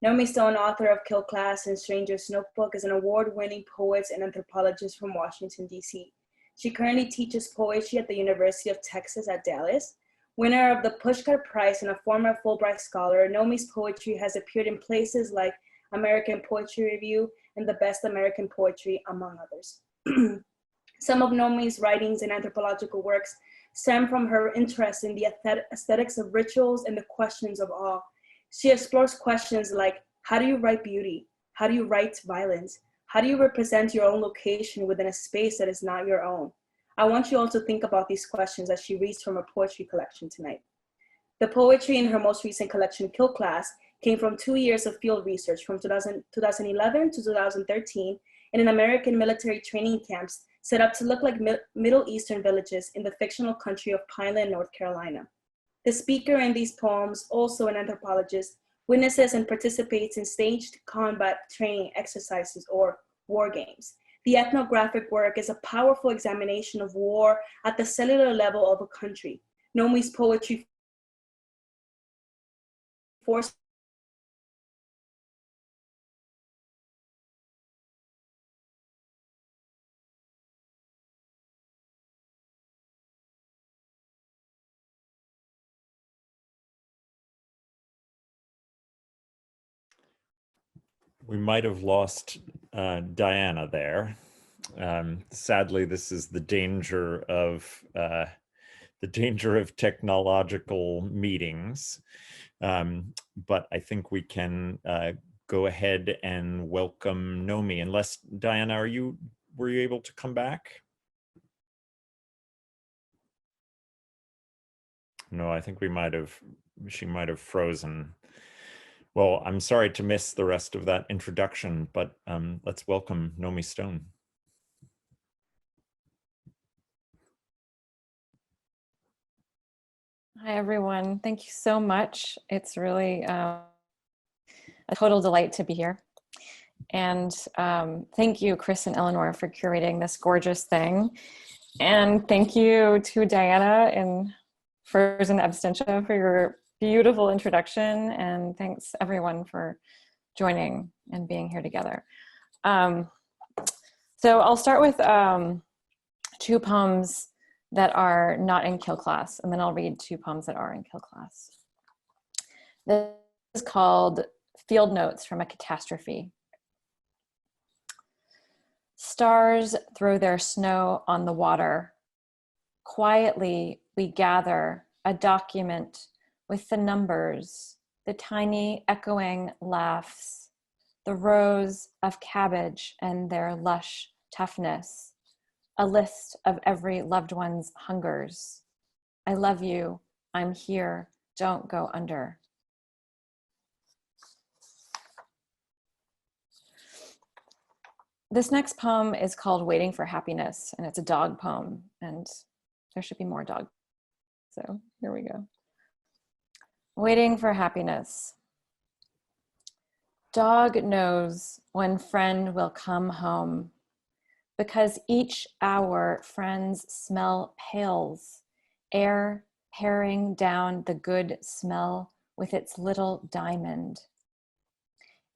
Nomi Stone, author of Kill Class and Stranger's Notebook, is an award-winning poet and anthropologist from Washington, D.C. She currently teaches poetry at the University of Texas at Dallas. Winner of the Pushcart Prize and a former Fulbright Scholar, Nomi's poetry has appeared in places like American Poetry Review and the Best American Poetry, among others. Some of Nomi's writings and anthropological works stem from her interest in the aesthetics of rituals and the questions of awe. She explores questions like, how do you write beauty? How do you write violence? How do you represent your own location within a space that is not your own? I want you all to think about these questions as she reads from her poetry collection tonight. The poetry in her most recent collection, Kill Class, came from 2 years of field research from 2011 to 2013 in American military training camps set up to look like Middle Eastern villages in the fictional country of Pineland, North Carolina. The speaker in these poems, also an anthropologist, witnesses and participates in staged combat training exercises or war games. The ethnographic work is a powerful examination of war at the cellular level of a country. Nomi's poetry forces We might have lost Diana there. Sadly, this is the danger of technological meetings. But I think we can go ahead and welcome Nomi. Unless, Diana, were you able to come back? No, I think she might have frozen. Well, I'm sorry to miss the rest of that introduction, but let's welcome Nomi Stone. Hi, everyone. Thank you so much. It's really a total delight to be here. And thank you, Chris and Eleanor, for curating this gorgeous thing. And thank you to Diana and Frozen Abstentia for your beautiful introduction. And thanks, everyone, for joining and being here together. So I'll start with 2 poems that are not in Kill Class, and then I'll read 2 poems that are in Kill Class. This is called Field Notes from a Catastrophe. Stars throw their snow on the water. Quietly, we gather a document with the numbers, the tiny echoing laughs, the rows of cabbage and their lush toughness, a list of every loved one's hungers. I love you, I'm here, don't go under. This next poem is called Waiting for Happiness, and it's a dog poem, and there should be more dog. So here we go. Waiting for Happiness. Dog knows when friend will come home, because each hour friends smell pails, air paring down the good smell with its little diamond.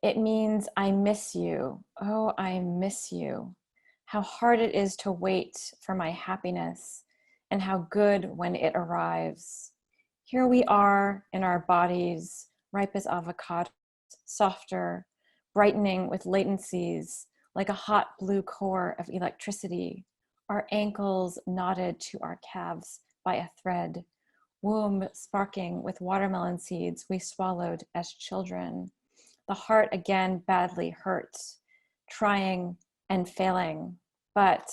It means I miss you, oh, I miss you. How hard it is to wait for my happiness, and how good when it arrives. Here we are in our bodies, ripe as avocados, softer, brightening with latencies, like a hot blue core of electricity, our ankles knotted to our calves by a thread, womb sparking with watermelon seeds we swallowed as children. The heart again badly hurt, trying and failing, but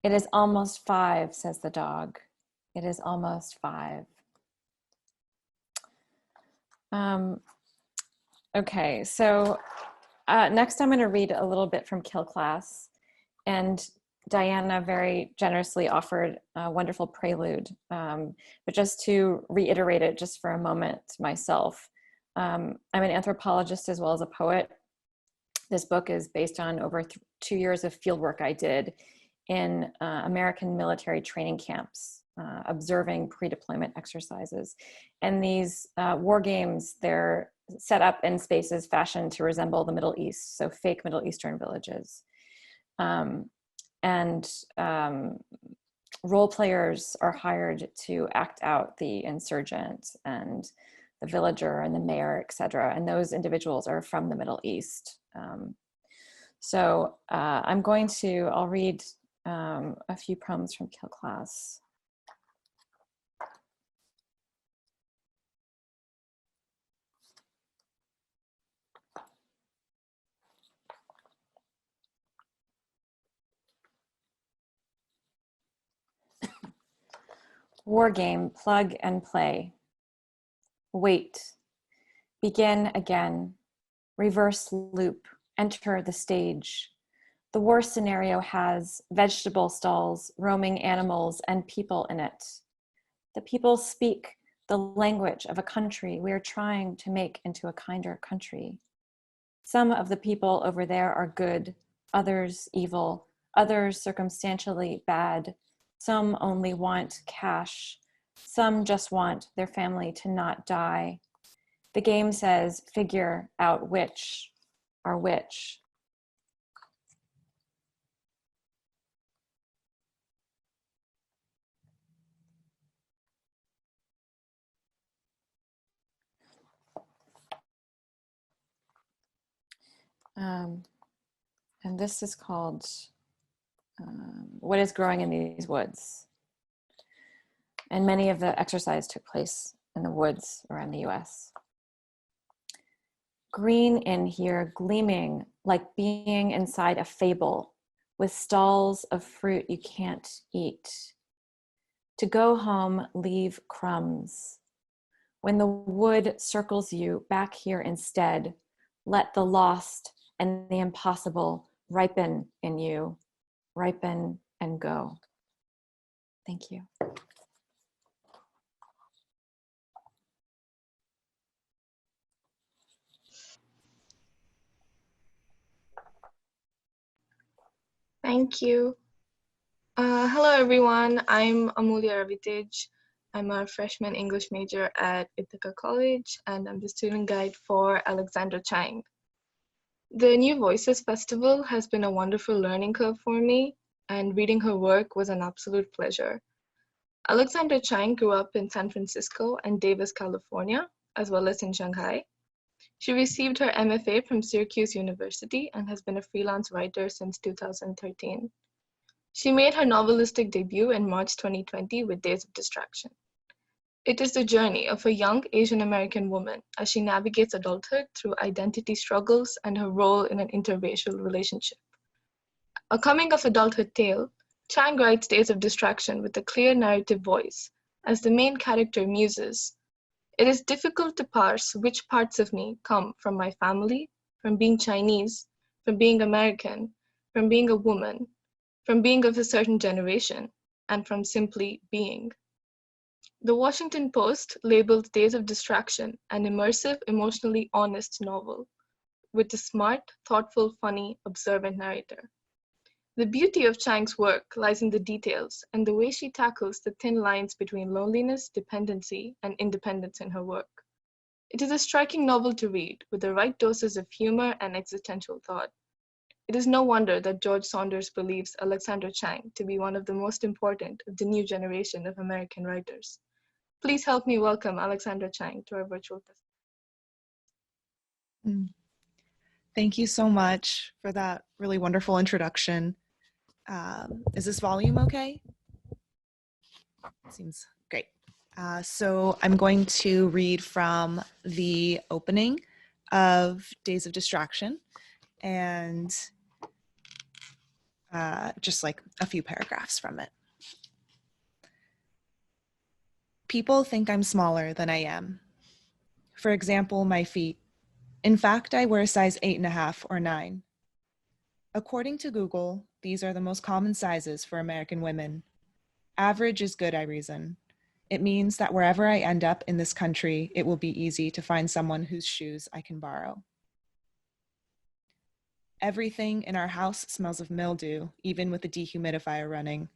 it is almost 5, says the dog. It is almost 5. Okay, so next I'm going to read a little bit from Kill Class, and Diana very generously offered a wonderful prelude, but just to reiterate it just for a moment myself, I'm an anthropologist as well as a poet. This book is based on over 2 years of fieldwork I did in American military training camps, observing pre-deployment exercises. And these war games, they're set up in spaces fashioned to resemble the Middle East, so fake Middle Eastern villages. Role players are hired to act out the insurgent and the villager and the mayor, etc. And those individuals are from the Middle East. I'll read a few poems from Kill Class. War game, plug and play. Wait, begin again, reverse loop, enter the stage. The war scenario has vegetable stalls, roaming animals, and people in it. The people speak the language of a country we are trying to make into a kinder country. Some of the people over there are good, others evil, others circumstantially bad. Some only want cash. Some just want their family to not die. The game says, figure out which are which. And this is called what is growing in these woods? And many of the exercise took place in the woods around the US. Green in here, gleaming like being inside a fable with stalls of fruit you can't eat. To go home, leave crumbs. When the wood circles you back here instead, let the lost and the impossible ripen in you, ripen and go. Thank you. Thank you. Hello, everyone. I'm Amulya Ravitij. I'm a freshman English major at Ithaca College, and I'm the student guide for Alexandra Chang. The New Voices Festival has been a wonderful learning curve for me, and reading her work was an absolute pleasure. Alexandra Chang grew up in San Francisco and Davis, California, as well as in Shanghai. She received her MFA from Syracuse University and has been a freelance writer since 2013. She made her novelistic debut in March 2020 with Days of Distraction. It is the journey of a young Asian American woman as she navigates adulthood through identity struggles and her role in an interracial relationship. A coming of adulthood tale, Chang writes Days of Distraction with a clear narrative voice. As the main character muses, "It is difficult to parse which parts of me come from my family, from being Chinese, from being American, from being a woman, from being of a certain generation, and from simply being." The Washington Post labeled Days of Distraction an immersive, emotionally honest novel, with a smart, thoughtful, funny, observant narrator. The beauty of Chang's work lies in the details and the way she tackles the thin lines between loneliness, dependency, and independence in her work. It is a striking novel to read, with the right doses of humor and existential thought. It is no wonder that George Saunders believes Alexandra Chang to be one of the most important of the new generation of American writers. Please help me welcome Alexandra Chang to our virtual festival. Thank you so much for that really wonderful introduction. Is this volume okay? Seems great. So I'm going to read from the opening of Days of Distraction and just like a few paragraphs from it. People think I'm smaller than I am. For example, my feet. In fact, I wear a size 8.5 or 9. According to Google, these are the most common sizes for American women. Average is good, I reason. It means that wherever I end up in this country, it will be easy to find someone whose shoes I can borrow. Everything in our house smells of mildew, even with the dehumidifier running.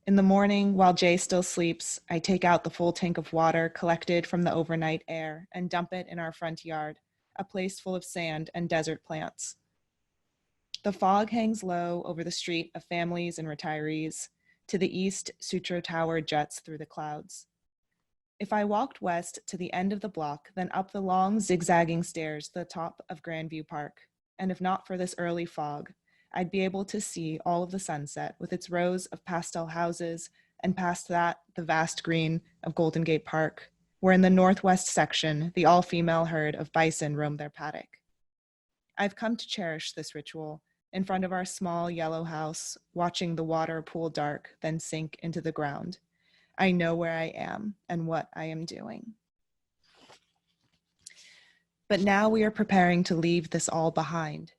In the morning, while Jay still sleeps, I take out the full tank of water collected from the overnight air and dump it in our front yard, a place full of sand and desert plants. The fog hangs low over the street of families and retirees. To the east, Sutro Tower juts through the clouds. If I walked west to the end of the block, then up the long, zigzagging stairs to the top of Grandview Park, and if not for this early fog, I'd be able to see all of the sunset with its rows of pastel houses, and past that, the vast green of Golden Gate Park, where in the northwest section, the all-female herd of bison roam their paddock. I've come to cherish this ritual in front of our small yellow house, watching the water pool dark, then sink into the ground. I know where I am and what I am doing. But now we are preparing to leave this all behind.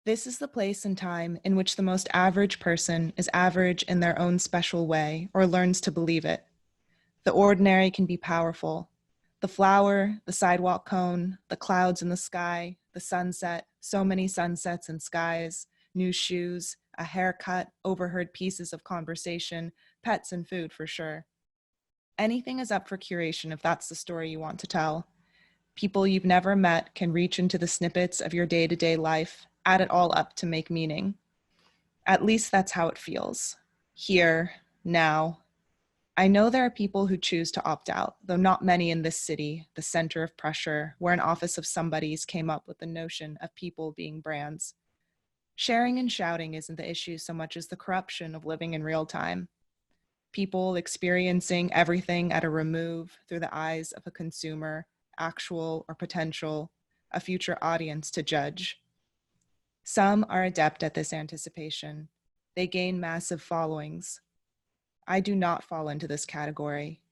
This is the place and time in which the most average person is average in their own special way or learns to believe it. The ordinary can be powerful. The flower, the sidewalk cone, the clouds in the sky, the sunset, so many sunsets and skies, new shoes, a haircut, overheard pieces of conversation, pets and food for sure. Anything is up for curation if that's the story you want to tell. People you've never met can reach into the snippets of your day-to-day life, add it all up to make meaning. At least that's how it feels. Here, now. I know there are people who choose to opt out, though not many in this city, the center of pressure, where an office of somebody's came up with the notion of people being brands. Sharing and shouting isn't the issue so much as the corruption of living in real time. People experiencing everything at a remove through the eyes of a consumer, actual or potential, a future audience to judge. Some are adept at this anticipation. They gain massive followings. I do not fall into this category.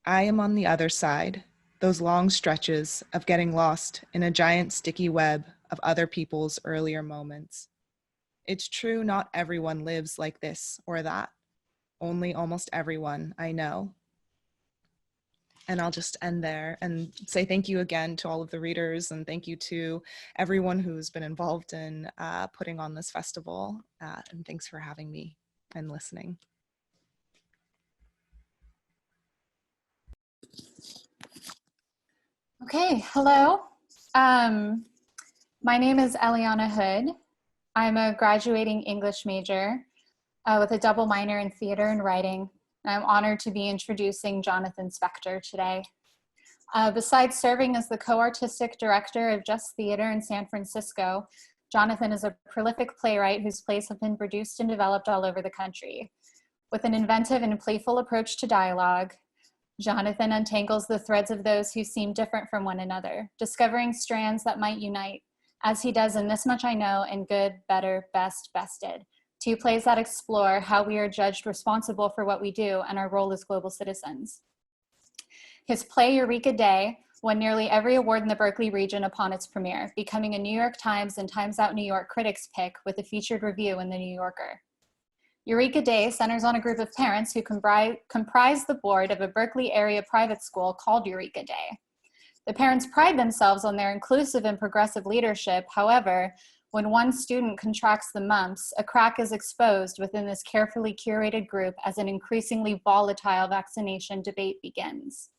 I am on the other side, those long stretches of getting lost in a giant sticky web of other people's earlier moments. It's true not everyone lives like this or that. Only almost everyone I know. And I'll just end there and say thank you again to all of the readers, and thank you to everyone who's been involved in putting on this festival. And thanks for having me and listening. Okay, hello. My name is Eliana Hood. I'm a graduating English major with a double minor in theater and writing. I'm honored to be introducing Jonathan Spector today. Besides serving as the co-artistic director of Just Theater in San Francisco, Jonathan is a prolific playwright whose plays have been produced and developed all over the country. With an inventive and playful approach to dialogue, Jonathan untangles the threads of those who seem different from one another, discovering strands that might unite, as he does in This Much I Know and Good, Better, Best, Bested, two plays that explore how we are judged responsible for what we do and our role as global citizens. His play Eureka Day won nearly every award in the Berkeley region upon its premiere, becoming a New York Times and Times Out New York critics' pick with a featured review in The New Yorker. Eureka Day centers on a group of parents who comprise the board of a Berkeley area private school called Eureka Day. The parents pride themselves on their inclusive and progressive leadership. However, when one student contracts the mumps, a crack is exposed within this carefully curated group as an increasingly volatile vaccination debate begins.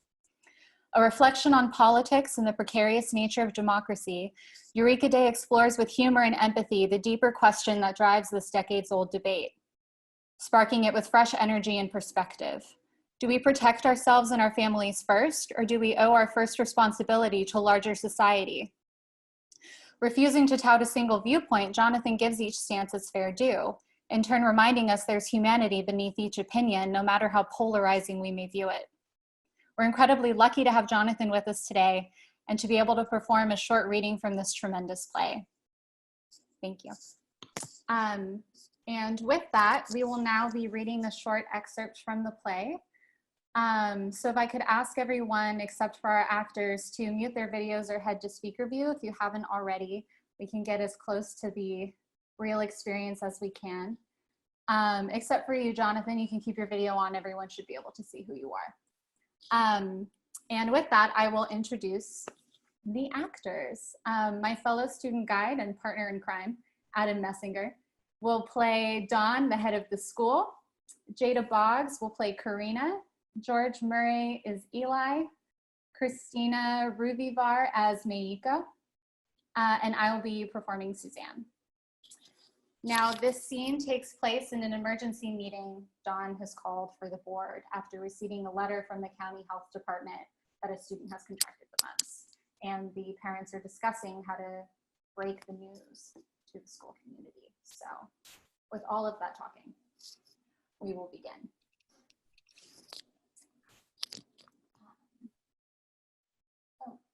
A reflection on politics and the precarious nature of democracy, Eureka Day explores with humor and empathy the deeper question that drives this decades-old debate, sparking it with fresh energy and perspective. Do we protect ourselves and our families first, or do we owe our first responsibility to larger society? Refusing to tout a single viewpoint, Jonathan gives each stance its fair due, in turn reminding us there's humanity beneath each opinion, no matter how polarizing we may view it. We're incredibly lucky to have Jonathan with us today and to be able to perform a short reading from this tremendous play. Thank you. And with that, we will now be reading a short excerpt from the play. So if I could ask everyone, except for our actors, to mute their videos or head to speaker view if you haven't already. We can get as close to the real experience as we can. Except for you, Jonathan, you can keep your video on. Everyone should be able to see who you are. And with that, I will introduce the actors. My fellow student guide and partner in crime, Adam Messinger, will play Dawn, the head of the school. Jada Boggs will play Karina. George Murray is Eli. Christina Ruvivar as Meiko. And I will be performing Suzanne. Now, this scene takes place in an emergency meeting Dawn has called for the board after receiving a letter from the county health department that a student has contracted the mumps. And the parents are discussing how to break the news to the school community. So with all of that talking, we will begin.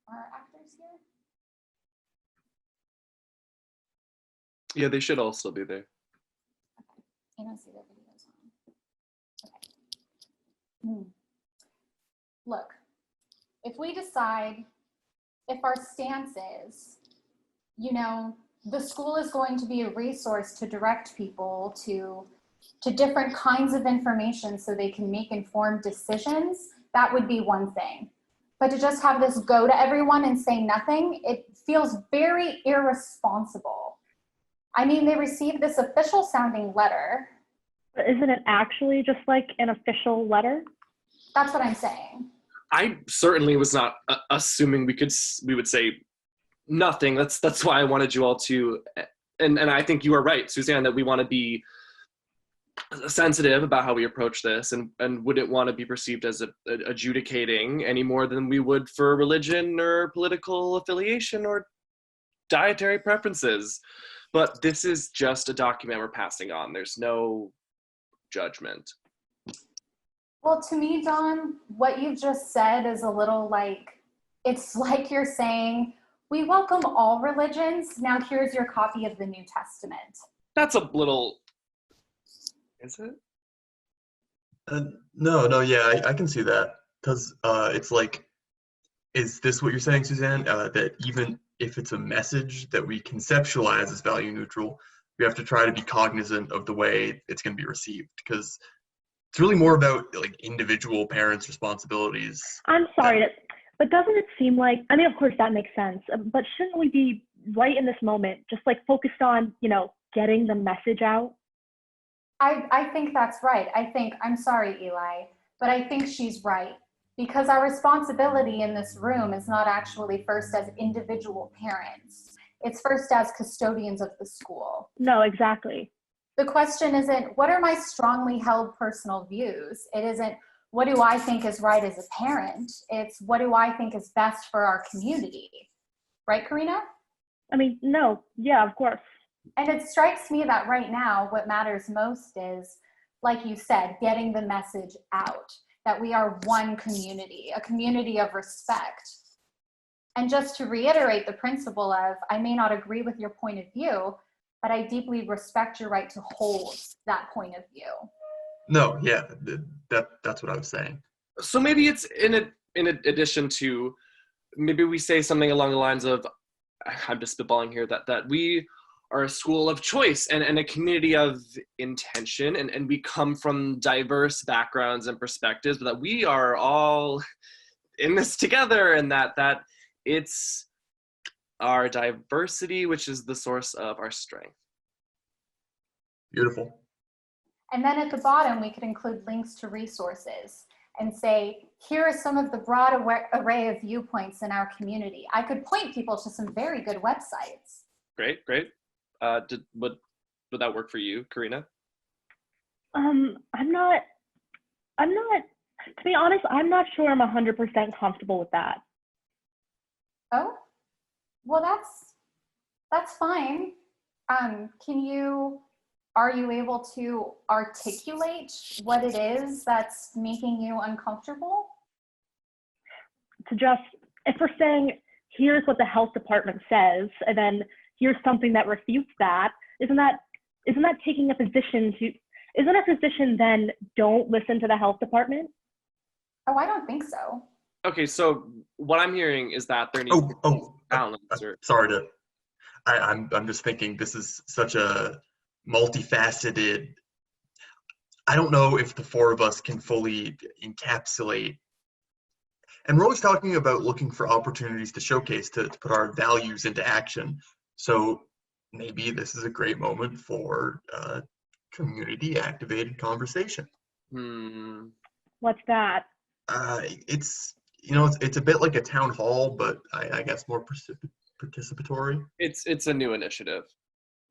Are actors here? Yeah, they should all still be there. Okay. I don't see their videos on. Okay. Look, if we decide, if our stance is, you know, the school is going to be a resource to direct people to different kinds of information so they can make informed decisions, that would be one thing. But to just have this go to everyone and say nothing, it feels very irresponsible. I mean, they received this official sounding letter. But isn't it actually just like an official letter? That's what I'm saying. I certainly was not assuming we would say nothing. That's why I wanted you all to, and I think you are right, Suzanne, that we want to be sensitive about how we approach this and wouldn't want to be perceived as adjudicating any more than we would for religion or political affiliation or dietary preferences. but this is just a document we're passing on. There's no judgment. Well, to me, Don, what you just said is a little like, it's like you're saying, we welcome all religions. Now here's your copy of the New Testament. That's a little, is it? No, yeah, I can see that. Because it's like, is this what you're saying, Suzanne? That even if it's a message that we conceptualize as value neutral, we have to try to be cognizant of the way it's going to be received. Because it's really more about like individual parents' responsibilities. I'm sorry, but doesn't it seem like, I mean, of course that makes sense, but shouldn't we be right in this moment, just like focused on, getting the message out? I think that's right. I'm sorry, Eli, but I think she's right. Because our responsibility in this room is not actually first as individual parents. It's first as custodians of the school. No, exactly. The question isn't, what are my strongly held personal views? It isn't, what do I think is right as a parent? It's, what do I think is best for our community? Right, Karina? I mean, no, yeah, of course. And it strikes me that right now, what matters most is, like you said, getting the message out, that we are one community, a community of respect. And just to reiterate the principle of, I may not agree with your point of view, but I deeply respect your right to hold that point of view. No, yeah, that's what I was saying. So maybe it's in addition to, maybe we say something along the lines of, I'm just spitballing here, that we are a school of choice and a community of intention, and we come from diverse backgrounds and perspectives, but that we are all in this together, and that it's our diversity which is the source of our strength. Beautiful. And then at the bottom, we could include links to resources and say, here are some of the broad array of viewpoints in our community. I could point people to some very good websites. Great. Would that work for you, Karina? I'm not, to be honest, I'm not sure I'm 100% comfortable with that. Oh, well, that's fine. Are you able to articulate what it is that's making you uncomfortable? To just, if we're saying, here's what the health department says, and then here's something that refutes that, isn't that taking a position isn't our position then don't listen to the health department? Oh, I don't think so. Okay, so what I'm hearing is that there needs to be balance. Sorry I'm just thinking this is such a multifaceted, I don't know if the four of us can fully encapsulate, and we're always talking about looking for opportunities to showcase, to put our values into action. So maybe this is a great moment for community activated conversation. What's that? It's a bit like a town hall, but I guess more participatory. It's a new initiative.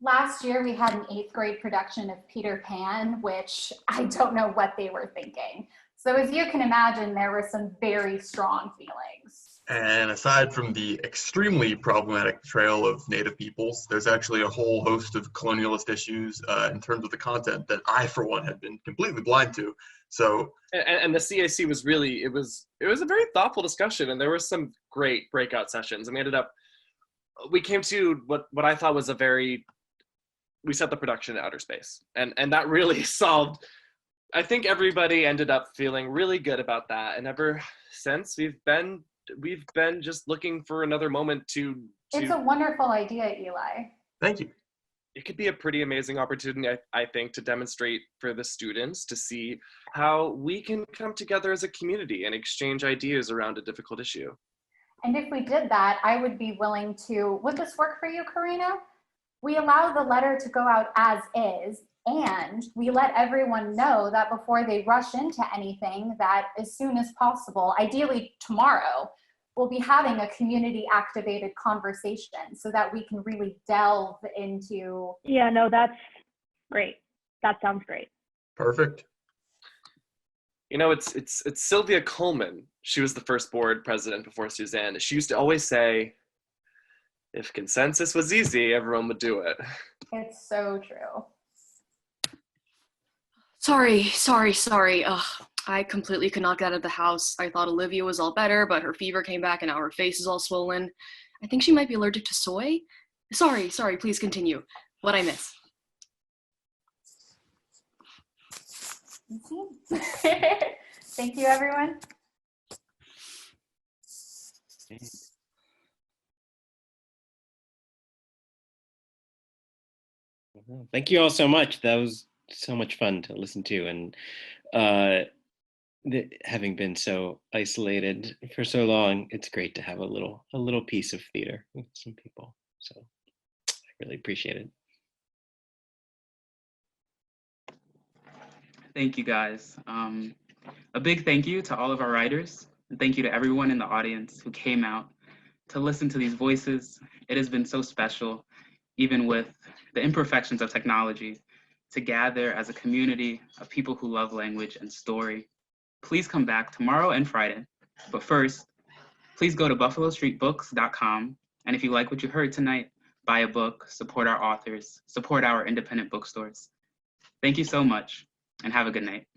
Last year, we had an 8th grade production of Peter Pan, which I don't know what they were thinking. So as you can imagine, there were some very strong feelings. And aside from the extremely problematic portrayal of Native peoples, there's actually a whole host of colonialist issues in terms of the content that I, for one, had been completely blind to. So, and the CAC was really, it was a very thoughtful discussion, and there were some great breakout sessions. And we came to what I thought was we set the production in outer space, and that really solved. I think everybody ended up feeling really good about that, and ever since we've been just looking for another moment to. It's a wonderful idea, Eli. Thank you. It could be a pretty amazing opportunity, I think, to demonstrate for the students to see how we can come together as a community and exchange ideas around a difficult issue. And if we did that, I would be willing to. Would this work for you, Karina? We allow the letter to go out as is, and we let everyone know that before they rush into anything, that as soon as possible, ideally tomorrow, we'll be having a community activated conversation so that we can really delve into. Yeah, no, that's great. That sounds great. Perfect. It's Sylvia Coleman. She was the first board president before Suzanne. She used to always say, If consensus was easy, everyone would do it. It's so true. Sorry. I completely could not get out of the house. I thought Olivia was all better, but her fever came back and now her face is all swollen. I think she might be allergic to soy. Sorry, please continue. What'd I miss? Thank you, everyone. Thank you all so much. That was so much fun to listen to, and having been so isolated for so long, it's great to have a little piece of theater with some people. So I really appreciate it. Thank you, guys. A big thank you to all of our writers, and thank you to everyone in the audience who came out to listen to these voices. It has been so special, even with the imperfections of technology, to gather as a community of people who love language and story. Please come back tomorrow and Friday. But first, please go to buffalostreetbooks.com. And if you like what you heard tonight, buy a book, support our authors, support our independent bookstores. Thank you so much, and have a good night.